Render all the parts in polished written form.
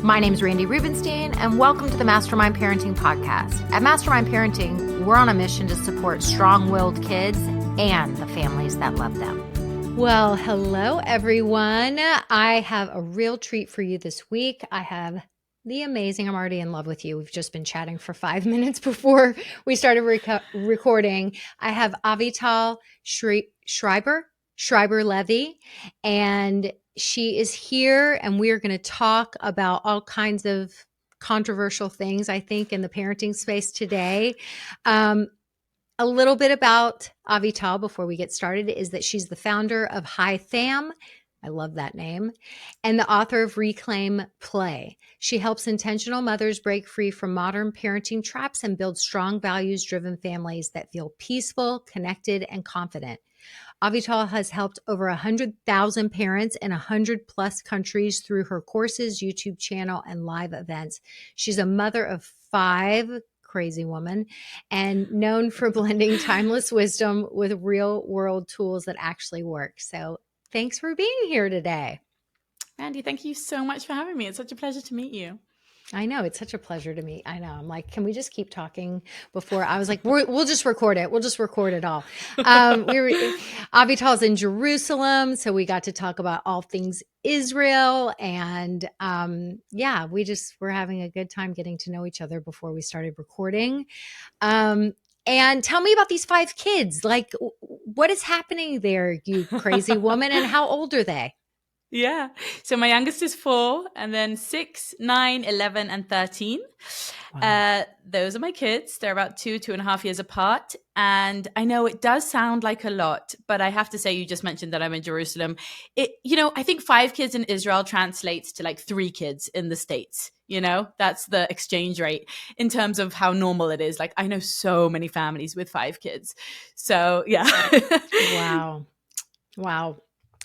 My name is Randy Rubenstein, and welcome to the Mastermind Parenting Podcast. At Mastermind Parenting, we're on a mission to support strong-willed kids and the families that love them. Well, hello, everyone. I have a real treat for you this week. I have the amazing, I'm already in love with you. We've just been chatting for 5 minutes before we started recording. I have Avital Schreiber Levy, and she is here, and we are going to talk about all kinds of controversial things, I think, in the parenting space today. A little bit about Avital before we get started is that she's the founder of Hi Tham. I love that name. And the author of Reclaim Play. She helps intentional mothers break free from modern parenting traps and build strong, values-driven families that feel peaceful, connected, and confident. Avital has helped over 100,000 parents in 100 plus countries through her courses, YouTube channel, and live events. She's a mother of 5, crazy woman, and known for blending timeless wisdom with real world tools that actually work. So thanks for being here today. Randy, thank you so much for having me. It's such a pleasure to meet you. I know. It's such a pleasure to meet. I know. I'm like, can we just keep talking before? I was like, we'll just record it. We'll just record it all. Avital's in Jerusalem, so we got to talk about all things Israel. And we're having a good time getting to know each other before we started recording. And tell me about these 5 kids. Like, what is happening there, you crazy woman? And how old are they? Yeah. So my youngest is 4, and then 6, 9, 11, and 13. Wow. Those are my kids. They're about 2.5 years apart. And I know it does sound like a lot, but I have to say, you just mentioned that I'm in Jerusalem. I think 5 kids in Israel translates to like 3 kids in the States. That's the exchange rate in terms of how normal it is. Like, I know so many families with 5 kids. So yeah. Wow.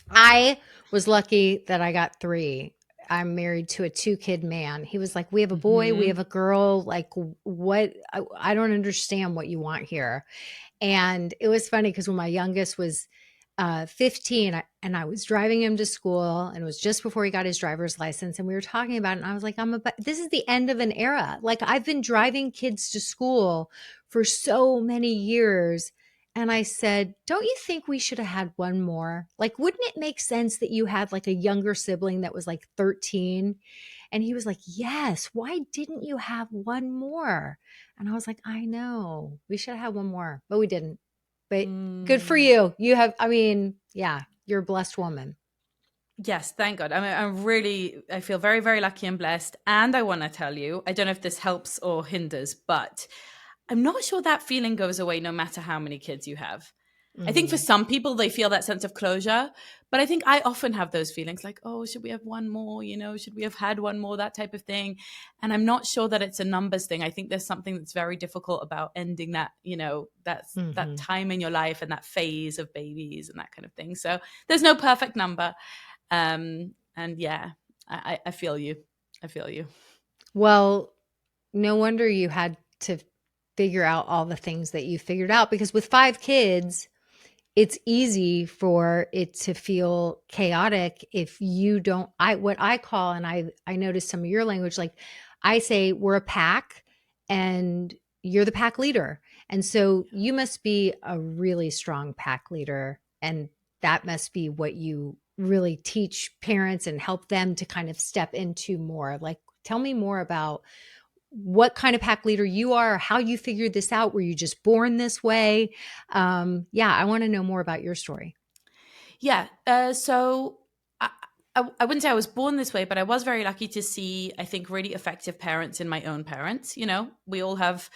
I was lucky that I got 3. I'm married to a 2-kid man. He was like, we have a boy, we have a girl. Like, what? I don't understand what you want here. And it was funny because when my youngest was 15 and I was driving him to school, and it was just before he got his driver's license, and we were talking about it, and I was like, this is the end of an era. Like, I've been driving kids to school for so many years. And I said, don't you think we should have had one more? Like, wouldn't it make sense that you had like a younger sibling that was like 13? And he was like, yes, why didn't you have one more? And I was like, I know, we should have had one more, but we didn't. But good for you. You're a blessed woman. Yes, thank God. I feel very, very lucky and blessed. And I want to tell you, I don't know if this helps or hinders, but I'm not sure that feeling goes away no matter how many kids you have. I think for some people, they feel that sense of closure. But I think I often have those feelings like, oh, should we have one more? Should we have had one more? That type of thing. And I'm not sure that it's a numbers thing. I think there's something that's very difficult about ending that, that time in your life and that phase of babies and that kind of thing. So there's no perfect number. I feel you. I feel you. Well, no wonder you had to figure out all the things that you figured out, because with 5 kids, it's easy for it to feel chaotic if you don't, what I call, and I noticed some of your language, like I say, we're a pack and you're the pack leader. And so you must be a really strong pack leader. And that must be what you really teach parents and help them to kind of step into more. Like, tell me more about what kind of pack leader you are, how you figured this out. Were you just born this way? I want to know more about your story. Yeah. So I wouldn't say I was born this way, but I was very lucky to see, I think, really effective parents in my own parents. We all have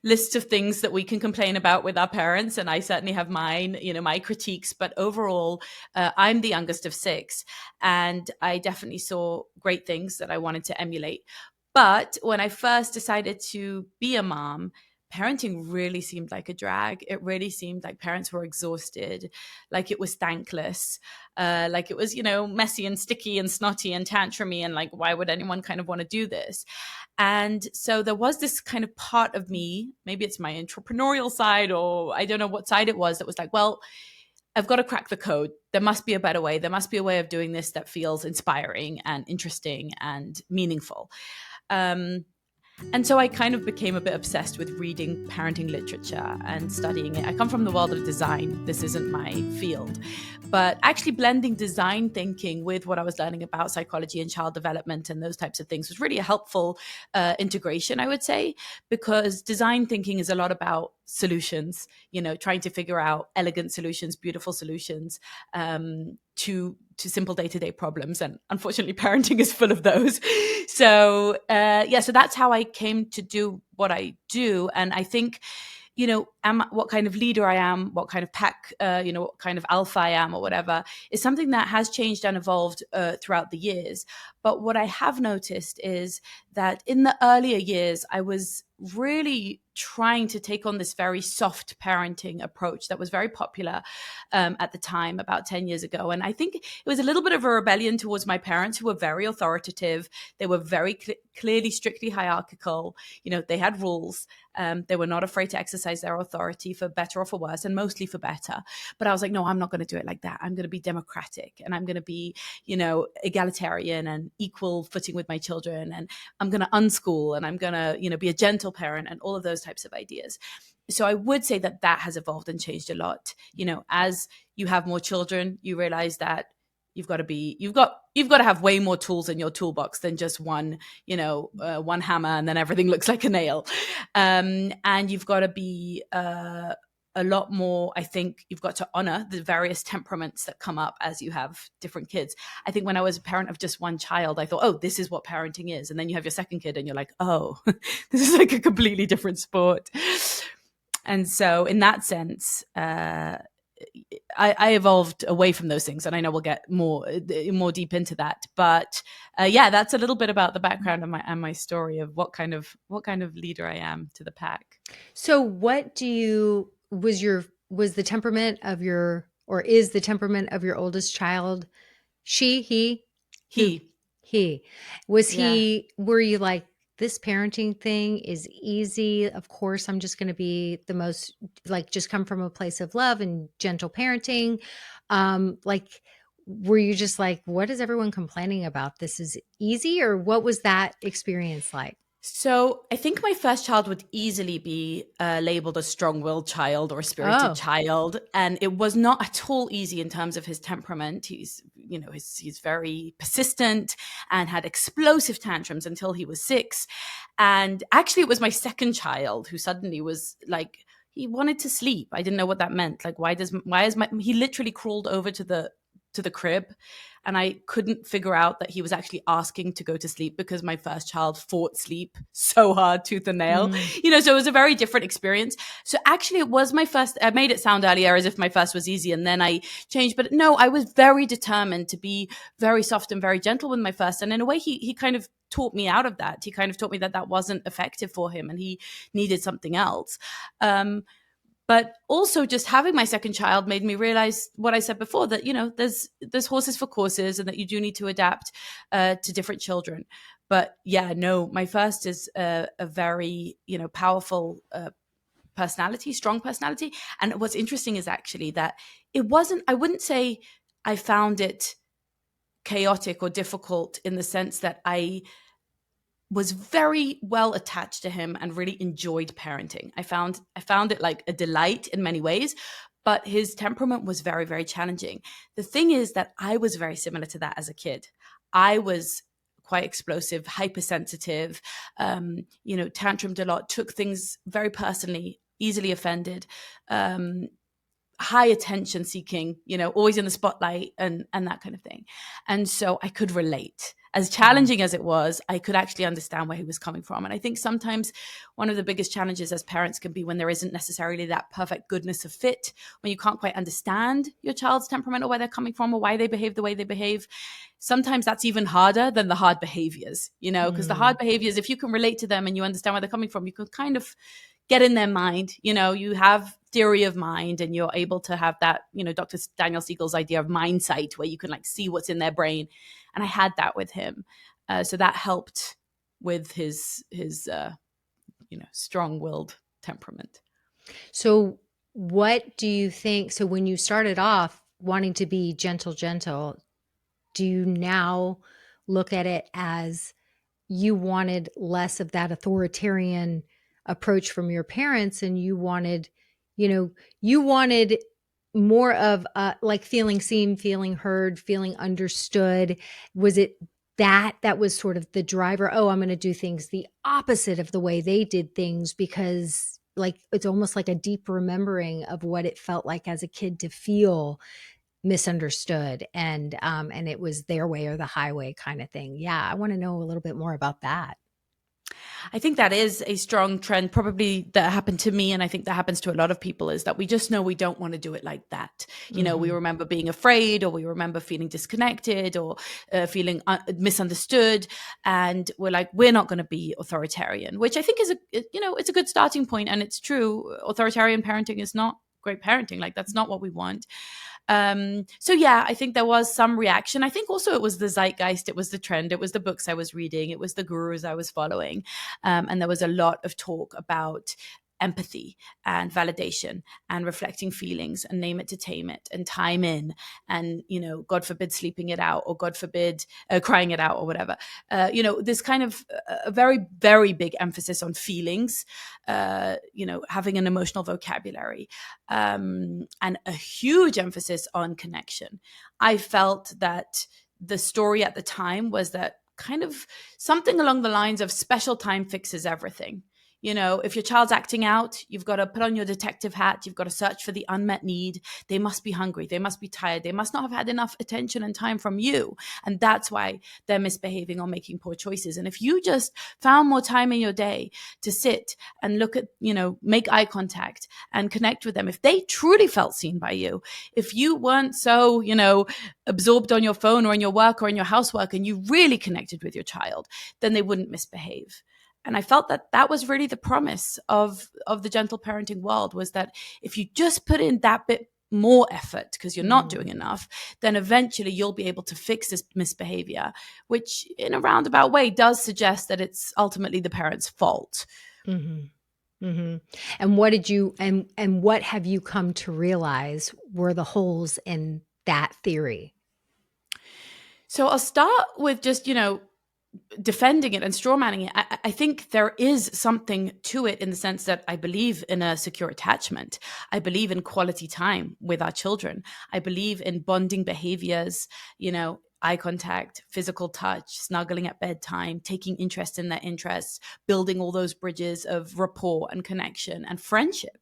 lists of things that we can complain about with our parents, and I certainly have mine, my critiques. But overall, I'm the youngest of 6, and I definitely saw great things that I wanted to emulate. But when I first decided to be a mom, parenting really seemed like a drag. It really seemed like parents were exhausted, like it was thankless, like it was, messy and sticky and snotty and tantrumy, and like, why would anyone kind of want to do this? And so there was this kind of part of me, maybe it's my entrepreneurial side, or I don't know what side it was, that was like, well, I've got to crack the code. There must be a better way. There must be a way of doing this that feels inspiring and interesting and meaningful. And so I kind of became a bit obsessed with reading parenting literature and studying it. I come from the world of design. This isn't my field. But actually blending design thinking with what I was learning about psychology and child development and those types of things was really a helpful integration, I would say, because design thinking is a lot about solutions, trying to figure out elegant solutions, beautiful solutions, to simple day-to-day problems, and unfortunately parenting is full of those. So so that's how I came to do what I do. And I think what kind of leader I am, what kind of pack, what kind of alpha I am or whatever, is something that has changed and evolved throughout the years. But what I have noticed is that in the earlier years, I was really trying to take on this very soft parenting approach that was very popular at the time, about 10 years ago. And I think it was a little bit of a rebellion towards my parents, who were very authoritative. They were very clearly, strictly hierarchical. They had rules. They were not afraid to exercise their authority for better or for worse, and mostly for better. But I was like, no, I'm not going to do it like that. I'm going to be democratic, and I'm going to be, egalitarian and equal footing with my children. And I'm going to unschool, and I'm going to, be a gentle parent, and all of those types of ideas. So I would say that has evolved and changed a lot. As you have more children, you realize that you've got to have way more tools in your toolbox than just one hammer and then everything looks like a nail. And you've got to be a lot more. I think you've got to honor the various temperaments that come up as you have different kids. I think when I was a parent of just one child, I thought, oh, this is what parenting is. And then you have your second kid and you're like, oh, this is like a completely different sport. And so in that sense, I evolved away from those things, and I know we'll get more deep into that. But that's a little bit about the background and my story of what kind of leader I am to the pack. So, what was the temperament of your, or is the temperament of your oldest child? He was Yeah. were you like, this parenting thing is easy? Of course, I'm just going to be the most, like, just come from a place of love and gentle parenting. Were you just like, what is everyone complaining about? This is easy? Or what was that experience like? So I think my first child would easily be labeled a strong-willed child or a spirited child, and it was not at all easy in terms of his temperament. He's very persistent and had explosive tantrums until he was 6. And actually, it was my second child who suddenly was like, he wanted to sleep. I didn't know what that meant. Like, he literally crawled over to the crib, and I couldn't figure out that he was actually asking to go to sleep, because my first child fought sleep so hard, tooth and nail. So it was a very different experience. So actually it was my first. I made it sound earlier as if my first was easy and then I changed, but no, I was very determined to be very soft and very gentle with my first. And in a way, he kind of taught me out of that. He kind of taught me that wasn't effective for him and he needed something else. But also just having my second child made me realize what I said before, that, there's horses for courses, and that you do need to adapt to different children. But yeah, no, my first is a very, powerful personality, strong personality. And what's interesting is actually that I wouldn't say I found it chaotic or difficult, in the sense that I was very well attached to him and really enjoyed parenting. I found it like a delight in many ways, but his temperament was very, very challenging. The thing is that I was very similar to that as a kid. I was quite explosive, hypersensitive, tantrumed a lot, took things very personally, easily offended, high attention seeking, always in the spotlight and that kind of thing. And so I could relate. As challenging as it was, I could actually understand where he was coming from. And I think sometimes one of the biggest challenges as parents can be when there isn't necessarily that perfect goodness of fit, when you can't quite understand your child's temperament or where they're coming from or why they behave the way they behave. Sometimes that's even harder than the hard behaviors, because the hard behaviors, if you can relate to them and you understand where they're coming from, you can kind of get in their mind. You have theory of mind, and you're able to have that, Dr. Daniel Siegel's idea of mind sight, where you can like see what's in their brain. And I had that with him. So that helped with his strong-willed temperament. So What do you think? So when you started off wanting to be gentle, do you now look at it as you wanted less of that authoritarian approach from your parents and you wanted, you wanted more of like feeling seen, feeling heard, feeling understood? Was it that was sort of the driver? Oh, I'm going to do things the opposite of the way they did things, because like it's almost like a deep remembering of what it felt like as a kid to feel misunderstood, and it was their way or the highway kind of thing. Yeah, I want to know a little bit more about that. I think that is a strong trend, probably that happened to me. And I think that happens to a lot of people, is that we just know we don't want to do it like that. We Hmm. remember being afraid, or we remember feeling disconnected, or feeling misunderstood. And we're like, we're not going to be authoritarian, which I think is it's a good starting point. And it's true. Authoritarian parenting is not great parenting. Like, that's not what we want. So yeah, I think there was some reaction. I think also it was the zeitgeist, it was the trend, it was the books I was reading, it was the gurus I was following. And there was a lot of talk about empathy and validation and reflecting feelings and name it to tame it and time in, and God forbid sleeping it out, or God forbid crying it out, or whatever. This kind of a very, very big emphasis on feelings, having an emotional vocabulary, and a huge emphasis on connection. I felt that the story at the time was that kind of something along the lines of special time fixes everything. If your child's acting out, you've got to put on your detective hat. You've got to search for the unmet need. They must be hungry. They must be tired. They must not have had enough attention and time from you. And that's why they're misbehaving or making poor choices. And if you just found more time in your day to sit and look at, make eye contact and connect with them, if they truly felt seen by you, if you weren't so, absorbed on your phone or in your work or in your housework, and you really connected with your child, then they wouldn't misbehave. And I felt that that was really the promise of the gentle parenting world, was that if you just put in that bit more effort, because you're not doing enough, then eventually you'll be able to fix this misbehavior, which in a roundabout way does suggest that it's ultimately the parent's fault. Hmm. Hmm. And what did you and what have you come to realize were the holes in that theory? So I'll start with just, defending it and strawmanning it. I think there is something to it, in the sense that I believe in a secure attachment. I believe in quality time with our children. I believe in bonding behaviors, eye contact, physical touch, snuggling at bedtime, taking interest in their interests, building all those bridges of rapport and connection and friendship.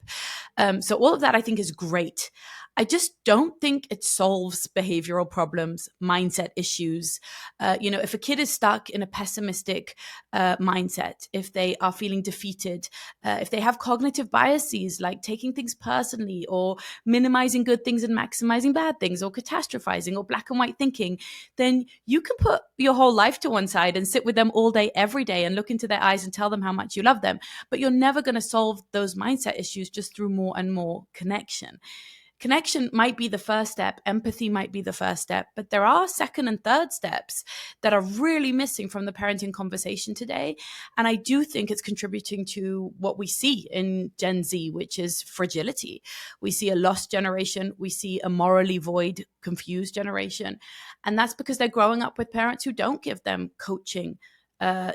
So all of that I think is great. I just don't think it solves behavioral problems, mindset issues. If a kid is stuck in a pessimistic mindset, if they are feeling defeated, if they have cognitive biases like taking things personally, or minimizing good things and maximizing bad things, or catastrophizing, or black and white thinking, then you can put your whole life to one side and sit with them all day, every day, and look into their eyes and tell them how much you love them. But you're never going to solve those mindset issues just through more and more connection. Connection might be the first step, empathy might be the first step, but there are second and third steps that are really missing from the parenting conversation today. And I do think it's contributing to what we see in Gen Z, which is fragility. We see a lost generation, we see a morally void, confused generation. And that's because they're growing up with parents who don't give them coaching,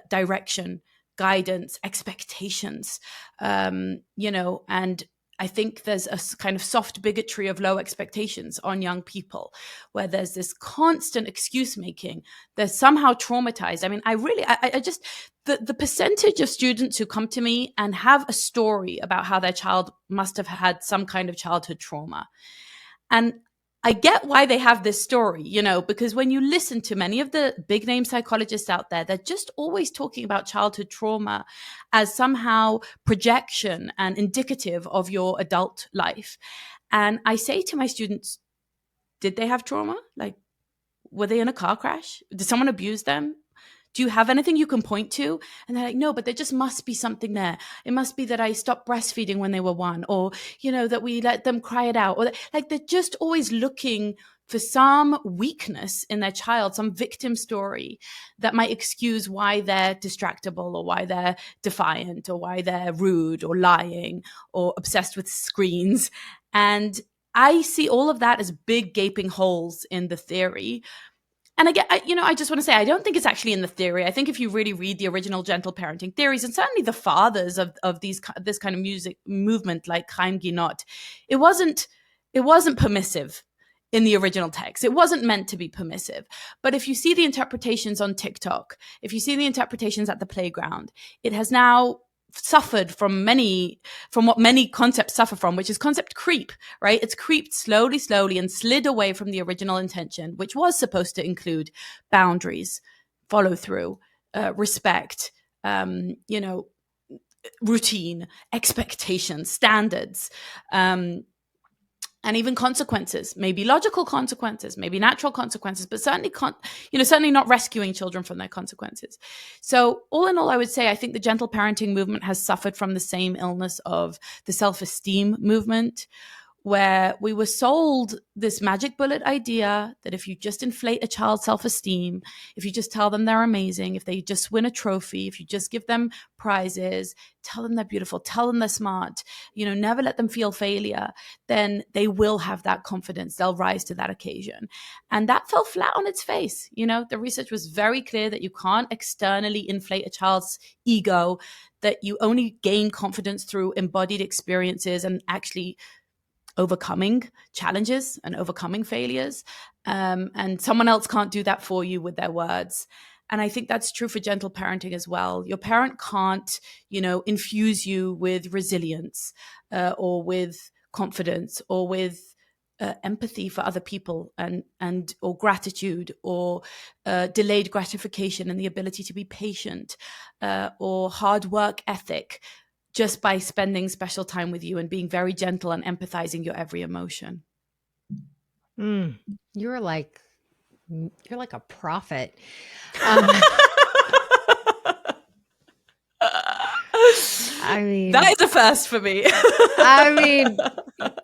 direction, guidance, expectations, and I think there's a kind of soft bigotry of low expectations on young people, where there's this constant excuse making. They're somehow traumatized. I mean, I just, the percentage of students who come to me and have a story about how their child must have had some kind of childhood trauma. And I get why they have this story, because when you listen to many of the big name psychologists out there, they're just always talking about childhood trauma as somehow projection and indicative of your adult life. And I say to my students, did they have trauma? Like, were they in a car crash? Did someone abuse them? Do you have anything you can point to? And they're like, no, but there just must be something there. It must be that I stopped breastfeeding when they were 1, or, that we let them cry it out. Or like, they're just always looking for some weakness in their child, some victim story that might excuse why they're distractible or why they're defiant or why they're rude or lying or obsessed with screens. And I see all of that as big gaping holes in the theory. And again, I just want to say, I don't think it's actually in the theory. I think if you really read the original gentle parenting theories, and certainly the fathers of this kind of music movement, like Chaim Ginot, it wasn't permissive in the original text. It wasn't meant to be permissive. But if you see the interpretations on TikTok, if you see the interpretations at the playground, it has now suffered from what many concepts suffer from, which is concept creep, right? It's creeped slowly and slid away from the original intention, which was supposed to include boundaries, follow through, respect, routine, expectations, standards, and even consequences, maybe logical consequences, maybe natural consequences, but certainly not rescuing children from their consequences. So all in all, I would say, I think the gentle parenting movement has suffered from the same illness of the self-esteem movement, where we were sold this magic bullet idea that if you just inflate a child's self-esteem, if you just tell them they're amazing, if they just win a trophy, if you just give them prizes, tell them they're beautiful, tell them they're smart, never let them feel failure, then they will have that confidence. They'll rise to that occasion. And that fell flat on its face. The research was very clear that you can't externally inflate a child's ego, that you only gain confidence through embodied experiences and actually overcoming challenges and overcoming failures. And someone else can't do that for you with their words. And I think that's true for gentle parenting as well. Your parent can't, infuse you with resilience or with confidence or with empathy for other people and or gratitude or delayed gratification and the ability to be patient or hard work ethic, just by spending special time with you and being very gentle and empathizing your every emotion. You're like a prophet. I mean, that is a first for me. I mean,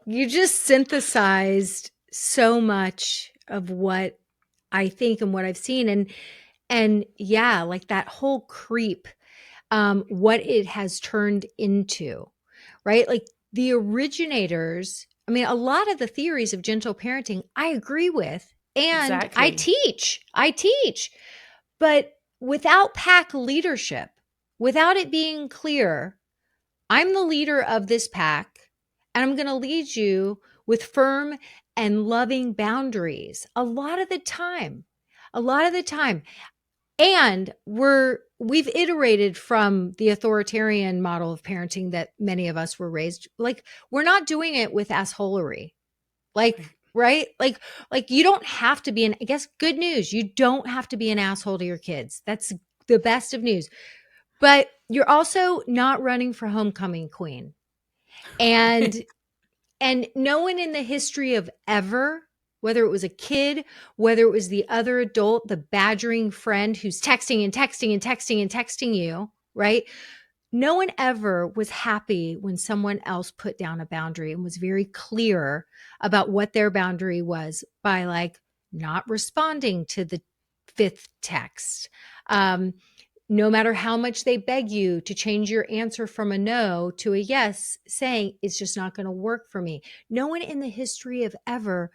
you just synthesized so much of what I think and what I've seen. And yeah, like that whole creep, what it has turned into, right? Like the originators, I mean, a lot of the theories of gentle parenting, I agree with. And Exactly. I teach, but without pack leadership, without it being clear, I'm the leader of this pack and I'm going to lead you with firm and loving boundaries a lot of the time. And we've iterated from the authoritarian model of parenting that many of us were raised. Like, we're not doing it with assholery. Like, right? Like you don't have to be I guess good news. You don't have to be an asshole to your kids. That's the best of news. But you're also not running for homecoming queen. And no one in the history of ever, whether it was a kid, whether it was the other adult, the badgering friend who's texting and texting and texting and texting you, right? No one ever was happy when someone else put down a boundary and was very clear about what their boundary was by like not responding to the fifth text. No matter how much they beg you to change your answer from a no to a yes, saying it's just not going to work for me. No one in the history of ever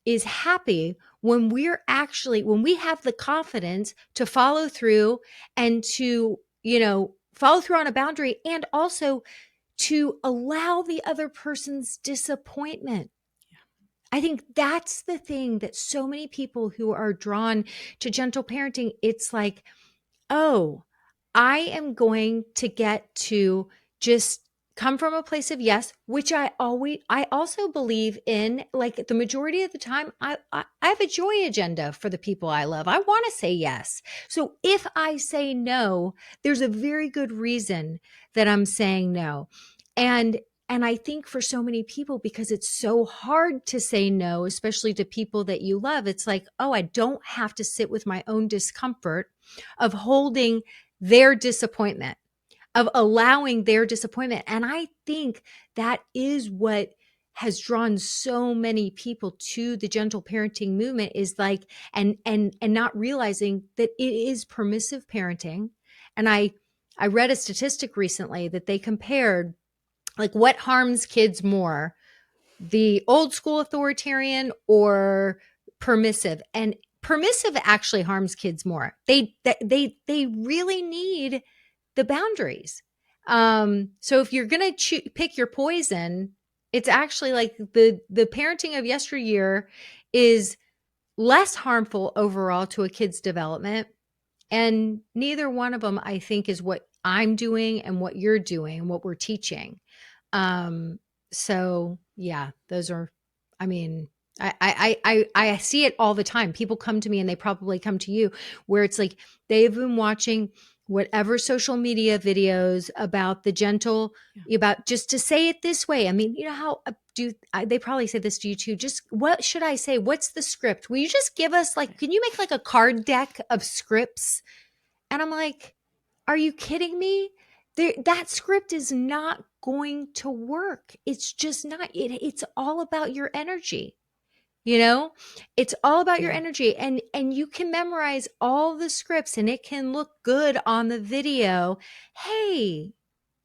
is happy when we have the confidence to follow through and to, follow through on a boundary and also to allow the other person's disappointment. I think that's the thing that so many people who are drawn to gentle parenting, it's like, oh, I am going to get to just come from a place of yes, which I also believe in. Like the majority of the time, I have a joy agenda for the people I love. I want to say yes. So if I say no, there's a very good reason that I'm saying no. And I think for so many people, because it's so hard to say no, especially to people that you love, it's like, oh, I don't have to sit with my own discomfort of holding their disappointment, of allowing their disappointment. And I think that is what has drawn so many people to the gentle parenting movement is like, and not realizing that it is permissive parenting. And I read a statistic recently that they compared like what harms kids more, the old school authoritarian or permissive. And permissive actually harms kids more. They really need the boundaries. So if you're gonna pick your poison, it's actually like the parenting of yesteryear is less harmful overall to a kid's development, and neither one of them, I think, is what I'm doing and what you're doing, what we're teaching. Um, so yeah, those are, I mean, I see it all the time. People come to me, and they probably come to you, where it's like they've been watching whatever social media videos about the gentle, about just to say it this way. I mean, you know how they probably say this to you too. Just what should I say? What's the script? Will you just give us like, can you make like a card deck of scripts? And I'm like, are you kidding me? That script is not going to work. It's just not. It's all about your energy. You know, it's all about your Yeah. energy, and you can memorize all the scripts, and it can look good on the video. Hey,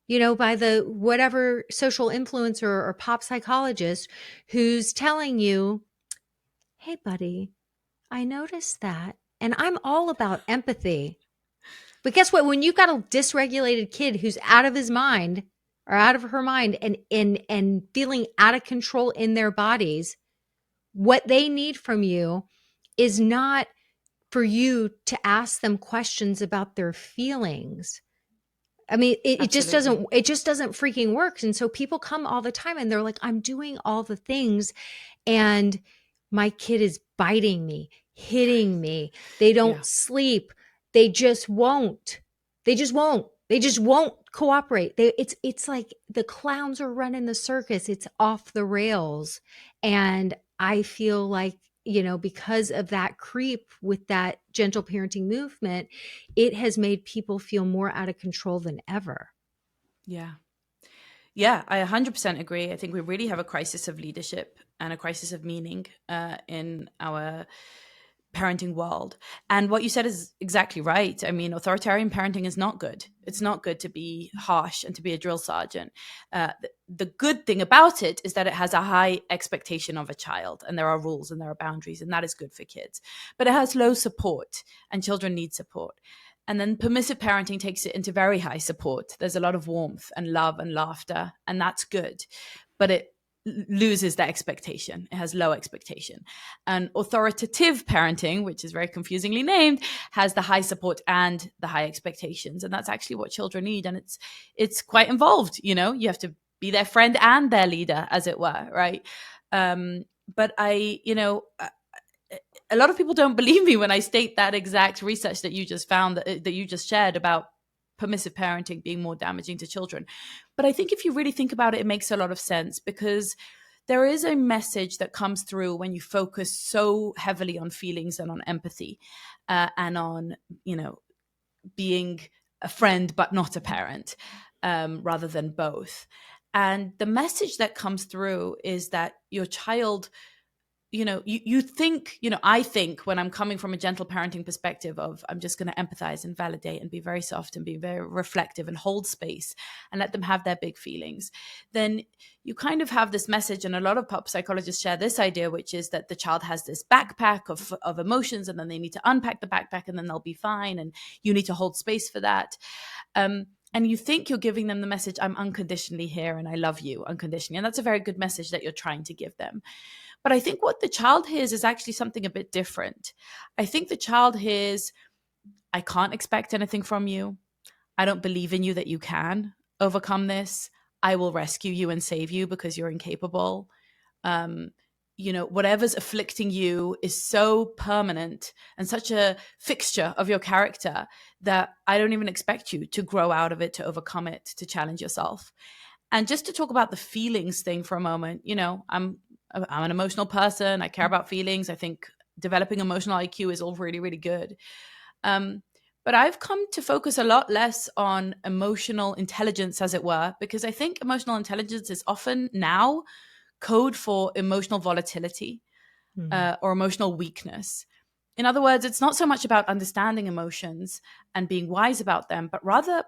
by the whatever social influencer or pop psychologist who's telling you, hey, buddy, I noticed that. And I'm all about empathy. But guess what? When you've got a dysregulated kid who's out of his mind or out of her mind and feeling out of control in their bodies, what they need from you is not for you to ask them questions about their feelings. I mean, it just Absolutely. doesn't freaking work. And so people come all the time and they're like, I'm doing all the things, and my kid is biting me, hitting me. They Yeah. don't sleep. They just won't. They just won't. They just won't cooperate. It's like the clowns are running the circus. It's off the rails. And I feel like, because of that creep with that gentle parenting movement, it has made people feel more out of control than ever. Yeah. Yeah, I 100% agree. I think we really have a crisis of leadership and a crisis of meaning in our parenting world. And what you said is exactly right. I mean, authoritarian parenting is not good. It's not good to be harsh and to be a drill sergeant. The good thing about it is that it has a high expectation of a child, and there are rules and there are boundaries, and that is good for kids. But it has low support, and children need support. And then permissive parenting takes it into very high support. There's a lot of warmth and love and laughter, and that's good. But it loses that expectation. It has low expectation. And authoritative parenting, which is very confusingly named, has the high support and the high expectations. And that's actually what children need. And it's quite involved. You have to be their friend and their leader, as it were, right? But a lot of people don't believe me when I state that exact research that you just found, that you just shared about permissive parenting being more damaging to children. But I think if you really think about it, it makes a lot of sense, because there is a message that comes through when you focus so heavily on feelings and on empathy, and on, being a friend but not a parent, rather than both. And the message that comes through is that your child, you think, I think, when I'm coming from a gentle parenting perspective of, I'm just going to empathize and validate and be very soft and be very reflective and hold space and let them have their big feelings, then you kind of have this message. And a lot of pop psychologists share this idea, which is that the child has this backpack of emotions, and then they need to unpack the backpack, and then they'll be fine. And you need to hold space for that. And you think you're giving them the message, I'm unconditionally here and I love you unconditionally. And that's a very good message that you're trying to give them. But I think what the child hears is actually something a bit different. I think the child hears, I can't expect anything from you. I don't believe in you that you can overcome this. I will rescue you and save you because you're incapable. Whatever's afflicting you is so permanent and such a fixture of your character that I don't even expect you to grow out of it, to overcome it, to challenge yourself. And just to talk about the feelings thing for a moment, I'm an emotional person. I care about feelings. I think developing emotional IQ is all really, really good. But I've come to focus a lot less on emotional intelligence, as it were, because I think emotional intelligence is often now code for emotional volatility Mm. or emotional weakness. In other words, it's not so much about understanding emotions and being wise about them, but rather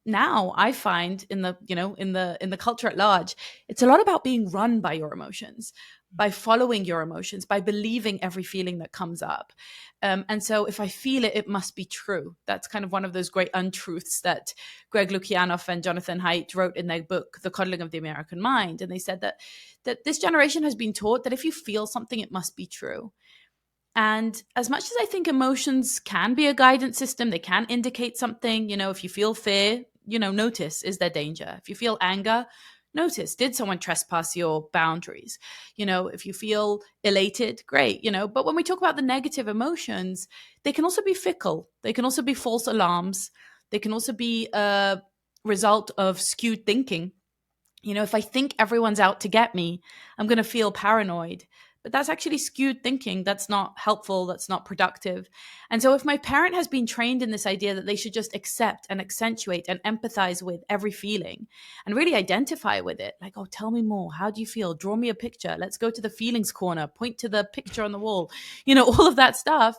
now I find in the, in the culture at large, it's a lot about being run by your emotions, by following your emotions, by believing every feeling that comes up. And so if I feel it, it must be true. That's kind of one of those great untruths that Greg Lukianoff and Jonathan Haidt wrote in their book, The Coddling of the American Mind. And they said that this generation has been taught that if you feel something, it must be true. And as much as I think emotions can be a guidance system, they can indicate something. If you feel fear, notice, is there danger? If you feel anger, notice, did someone trespass your boundaries? If you feel elated, great, But when we talk about the negative emotions, they can also be fickle. They can also be false alarms. They can also be a result of skewed thinking. If I think everyone's out to get me, I'm going to feel paranoid. But that's actually skewed thinking. That's not helpful. That's not productive. And so if my parent has been trained in this idea that they should just accept and accentuate and empathize with every feeling and really identify with it, like, oh, tell me more. How do you feel? Draw me a picture. Let's go to the feelings corner, point to the picture on the wall, all of that stuff,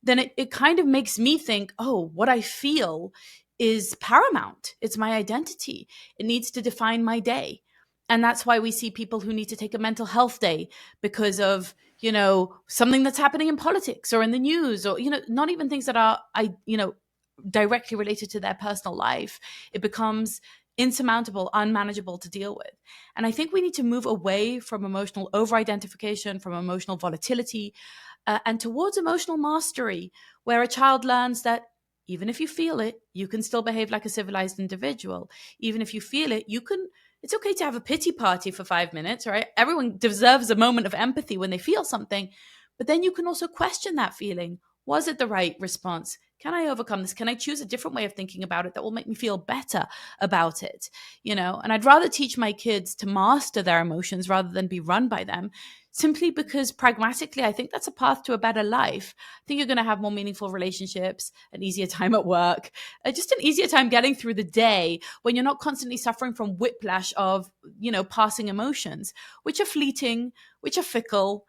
then it kind of makes me think, oh, what I feel is paramount. It's my identity. It needs to define my day. And that's why we see people who need to take a mental health day because of, something that's happening in politics or in the news or, not even things that are, directly related to their personal life. It becomes insurmountable, unmanageable to deal with. And I think we need to move away from emotional over-identification, from emotional volatility, and towards emotional mastery, where a child learns that even if you feel it, you can still behave like a civilized individual. Even if you feel it, it's okay to have a pity party for 5 minutes, right? Everyone deserves a moment of empathy when they feel something, but then you can also question that feeling. Was it the right response? Can I overcome this? Can I choose a different way of thinking about it that will make me feel better about it? And I'd rather teach my kids to master their emotions rather than be run by them, simply because pragmatically, I think that's a path to a better life. I think you're going to have more meaningful relationships, an easier time at work, just an easier time getting through the day when you're not constantly suffering from whiplash of, passing emotions, which are fleeting, which are fickle,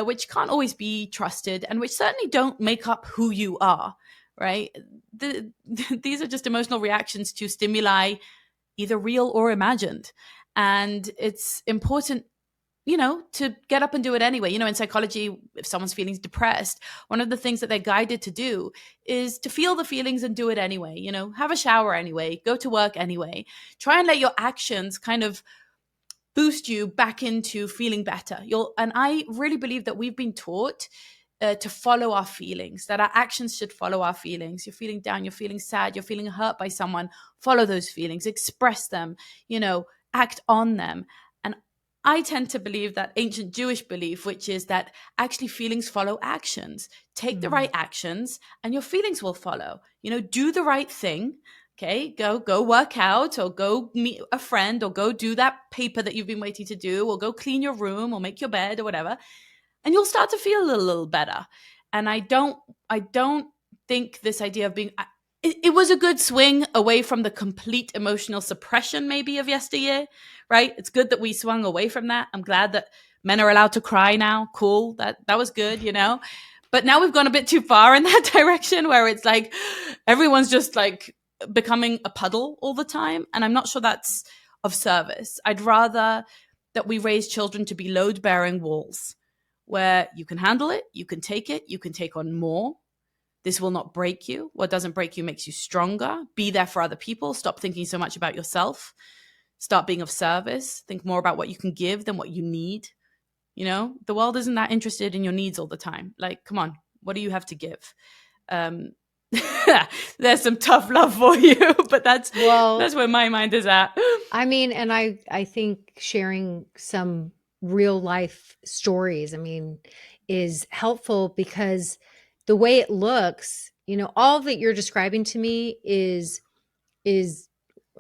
which can't always be trusted, and which certainly don't make up who you are, right? These are just emotional reactions to stimuli, either real or imagined. And it's important to get up and do it anyway. In psychology, if someone's feeling depressed, one of the things that they're guided to do is to feel the feelings and do it anyway. Have a shower anyway, go to work anyway. Try and let your actions kind of boost you back into feeling better. And I really believe that we've been taught to follow our feelings, that our actions should follow our feelings. You're feeling down, you're feeling sad, you're feeling hurt by someone, follow those feelings, express them, act on them. And I tend to believe that ancient Jewish belief, which is that actually feelings follow actions. Take the right actions and your feelings will follow. Do the right thing. Okay, go work out or go meet a friend or go do that paper that you've been waiting to do or go clean your room or make your bed or whatever. And you'll start to feel a little better. And I don't think this idea of being it was a good swing away from the complete emotional suppression maybe of yesteryear, right? It's good that we swung away from that. I'm glad that men are allowed to cry now. Cool. That was good, But now we've gone a bit too far in that direction where it's like everyone's just like becoming a puddle all the time. And I'm not sure that's of service. I'd rather that we raise children to be load-bearing walls where you can handle it, you can take on more. This will not break you. What doesn't break you makes you stronger. Be there for other people. Stop thinking so much about yourself. Start being of service. Think more about what you can give than what you need. The world isn't that interested in your needs all the time. Like, come on, what do you have to give? There's some tough love for you, but that's where my mind is at. I mean, and I think sharing some real life stories, is helpful because the way it looks, all that you're describing to me is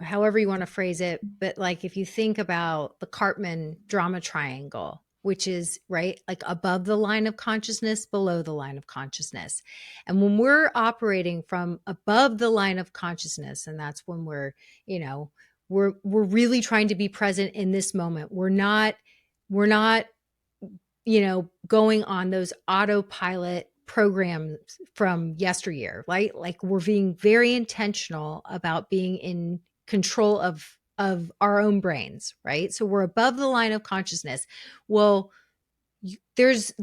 however you want to phrase it. But like, if you think about the Cartman drama triangle, which is right, like above the line of consciousness, below the line of consciousness. And when we're operating from above the line of consciousness, and that's when we're really trying to be present in this moment. We're not we're not, going on those autopilot programs from yesteryear, right? Like we're being very intentional about being in control of our own brains, right? So we're above the line of consciousness. Well, there's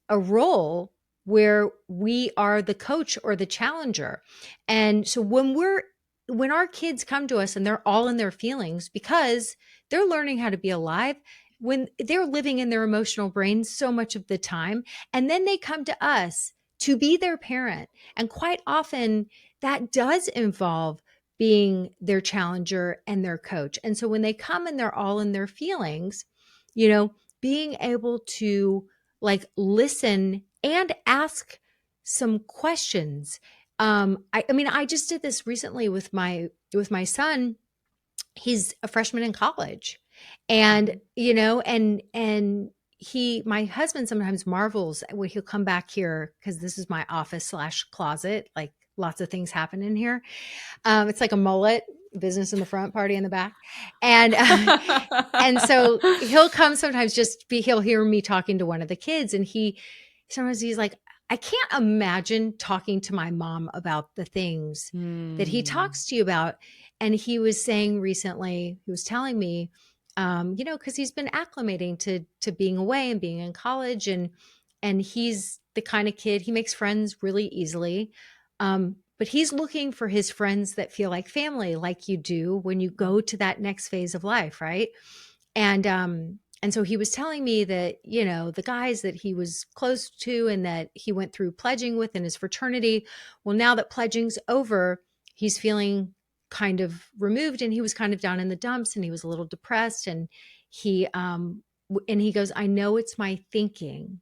a role where we are the coach or the challenger. And so when our kids come to us and they're all in their feelings because they're learning how to be alive, when they're living in their emotional brains so much of the time, and then they come to us to be their parent, and quite often that does involve being their challenger and their coach. And so when they come and they're all in their feelings, you know being able to like listen and ask some questions. I mean, I just did this recently with my son. He's a freshman in college, and my husband sometimes marvels when he'll come back here because this is my office slash closet. Like lots of things happen in here. It's like a mullet, business in the front, party in the back. And and so he'll come sometimes he'll hear me talking to one of the kids, and he's like, I can't imagine talking to my mom about the things that he talks to you about. And he was saying recently, he was telling me, because he's been acclimating to being away and being in college, and he's the kind of kid, he makes friends really easily. But he's looking for his friends that feel like family, like you do when you go to that next phase of life, right? And so he was telling me that, the guys that he was close to and that he went through pledging with in his fraternity, well, now that pledging's over, he's feeling kind of removed, and he was kind of down in the dumps, and he was a little depressed, and he goes, I know it's my thinking.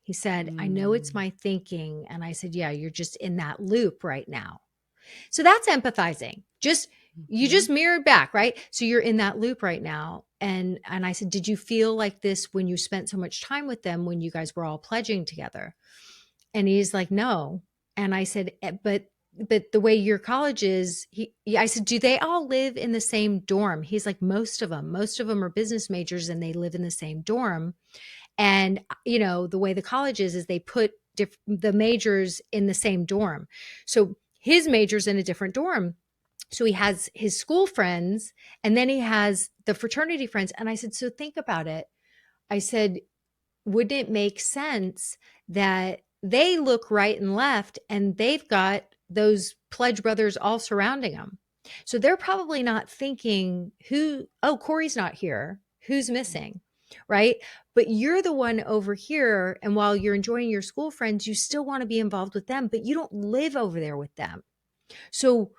He said, I know it's my thinking. And I said, yeah, you're just in that loop right now. So that's empathizing. You just mirrored back, right? So you're in that loop right now. And I said, did you feel like this when you spent so much time with them, when you guys were all pledging together? And he's like, no. And I said, but the way your college is, I said, do they all live in the same dorm? He's like, most of them are business majors and they live in the same dorm. And, the way the college is they put the majors in the same dorm. So his major's in a different dorm. So he has his school friends, and then he has the fraternity friends. And I said, so think about it. I said, wouldn't it make sense that they look right and left and they've got those pledge brothers all surrounding them? So they're probably not thinking Corey's not here. Who's missing? Right. But you're the one over here. And while you're enjoying your school friends, you still want to be involved with them, but you don't live over there with them. So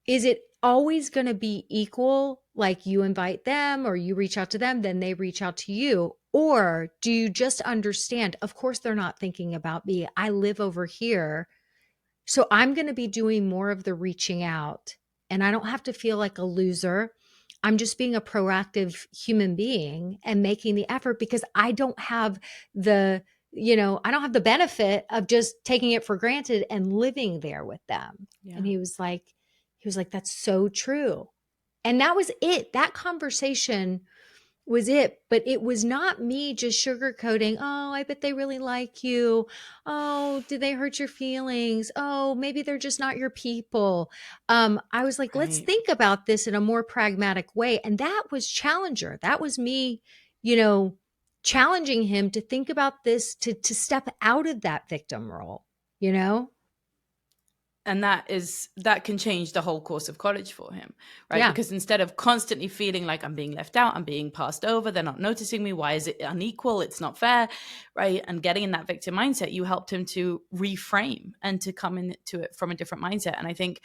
is it always going to be equal? Like you invite them or you reach out to them, then they reach out to you? Or do you just understand, of course, they're not thinking about me. I live over here. So I'm going to be doing more of the reaching out, and I don't have to feel like a loser. I'm just being a proactive human being and making the effort because I don't have I don't have the benefit of just taking it for granted and living there with them. Yeah. And he was like, that's so true. And that was it. That conversation was it. But it was not me just sugarcoating. Oh, I bet they really like you. Oh, did they hurt your feelings? Oh, maybe they're just not your people. I was like, let's think about this in a more pragmatic way. And that was Challenger. That was me, challenging him to think about this, to step out of that victim role, And that can change the whole course of college for him, right? Yeah. Because instead of constantly feeling like I'm being left out, I'm being passed over, they're not noticing me, why is it unequal, it's not fair, right? And getting in that victim mindset, you helped him to reframe and to come into it from a different mindset. And I think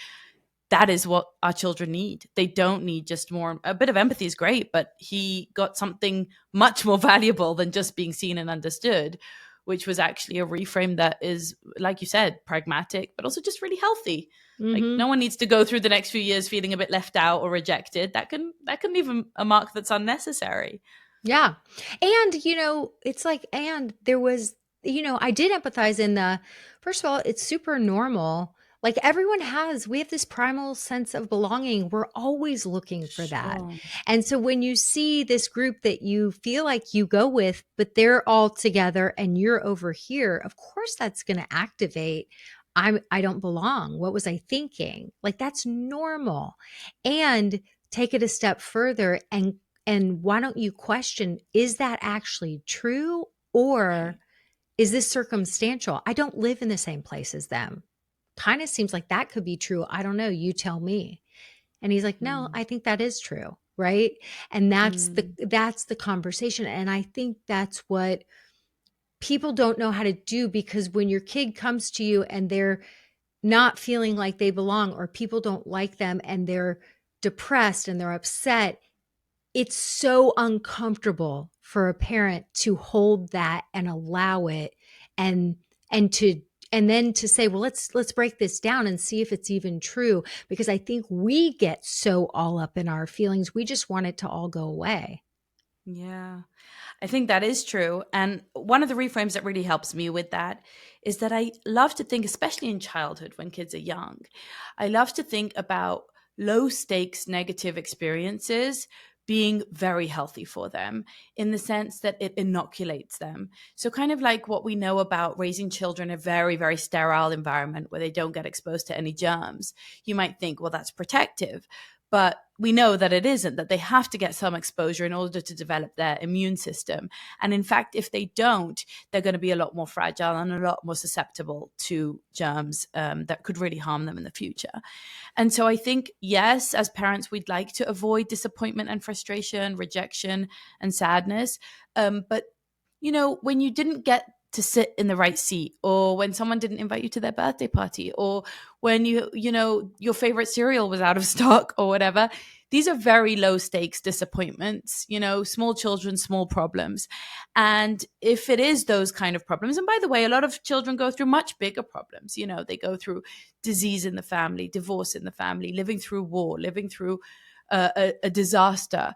that is what our children need. They don't need just a bit of empathy is great, but he got something much more valuable than just being seen and understood, which was actually a reframe that is, like you said, pragmatic, but also just really healthy. Mm-hmm. Like no one needs to go through the next few years feeling a bit left out or rejected. That can leave a mark that's unnecessary. Yeah. And, it's like, and there was, I did empathize in first of all, it's super normal. Like we have this primal sense of belonging. We're always looking for that. Sure. And so when you see this group that you feel like you go with, but they're all together and you're over here, of course that's going to activate. I don't belong. What was I thinking? Like that's normal. And take it a step further and why don't you question, is that actually true? Or Right. is this circumstantial? I don't live in the same place as them. Kind of seems like that could be true. I don't know. You tell me. And he's like, no, Mm. I think that is true. Right. And Mm. that's the conversation. And I think that's what people don't know how to do, because when your kid comes to you and they're not feeling like they belong, or people don't like them and they're depressed and they're upset, it's so uncomfortable for a parent to hold that and allow it, and and to and then to say, well, let's break this down and see if it's even true, because I think we get so all up in our feelings, we just want it to all go away. Yeah. I think that is true. And one of the reframes that really helps me with that is that I love to think, especially in childhood when kids are young, I love to think about low stakes negative experiences being very healthy for them, in the sense that it inoculates them. So, kind of like what we know about raising children in a very, very sterile environment where they don't get exposed to any germs. You might think, well, that's protective. But we know that it isn't, that they have to get some exposure in order to develop their immune system. And in fact, if they don't, they're going to be a lot more fragile and a lot more susceptible to germs that could really harm them in the future. And so I think, yes, as parents, we'd like to avoid disappointment and frustration, rejection and sadness. But, when you didn't get to sit in the right seat, or when someone didn't invite you to their birthday party, or when your favorite cereal was out of stock or whatever, these are very low stakes disappointments, small children, small problems. And if it is those kind of problems, and by the way, a lot of children go through much bigger problems. They go through disease in the family, divorce in the family, living through war, living through a disaster.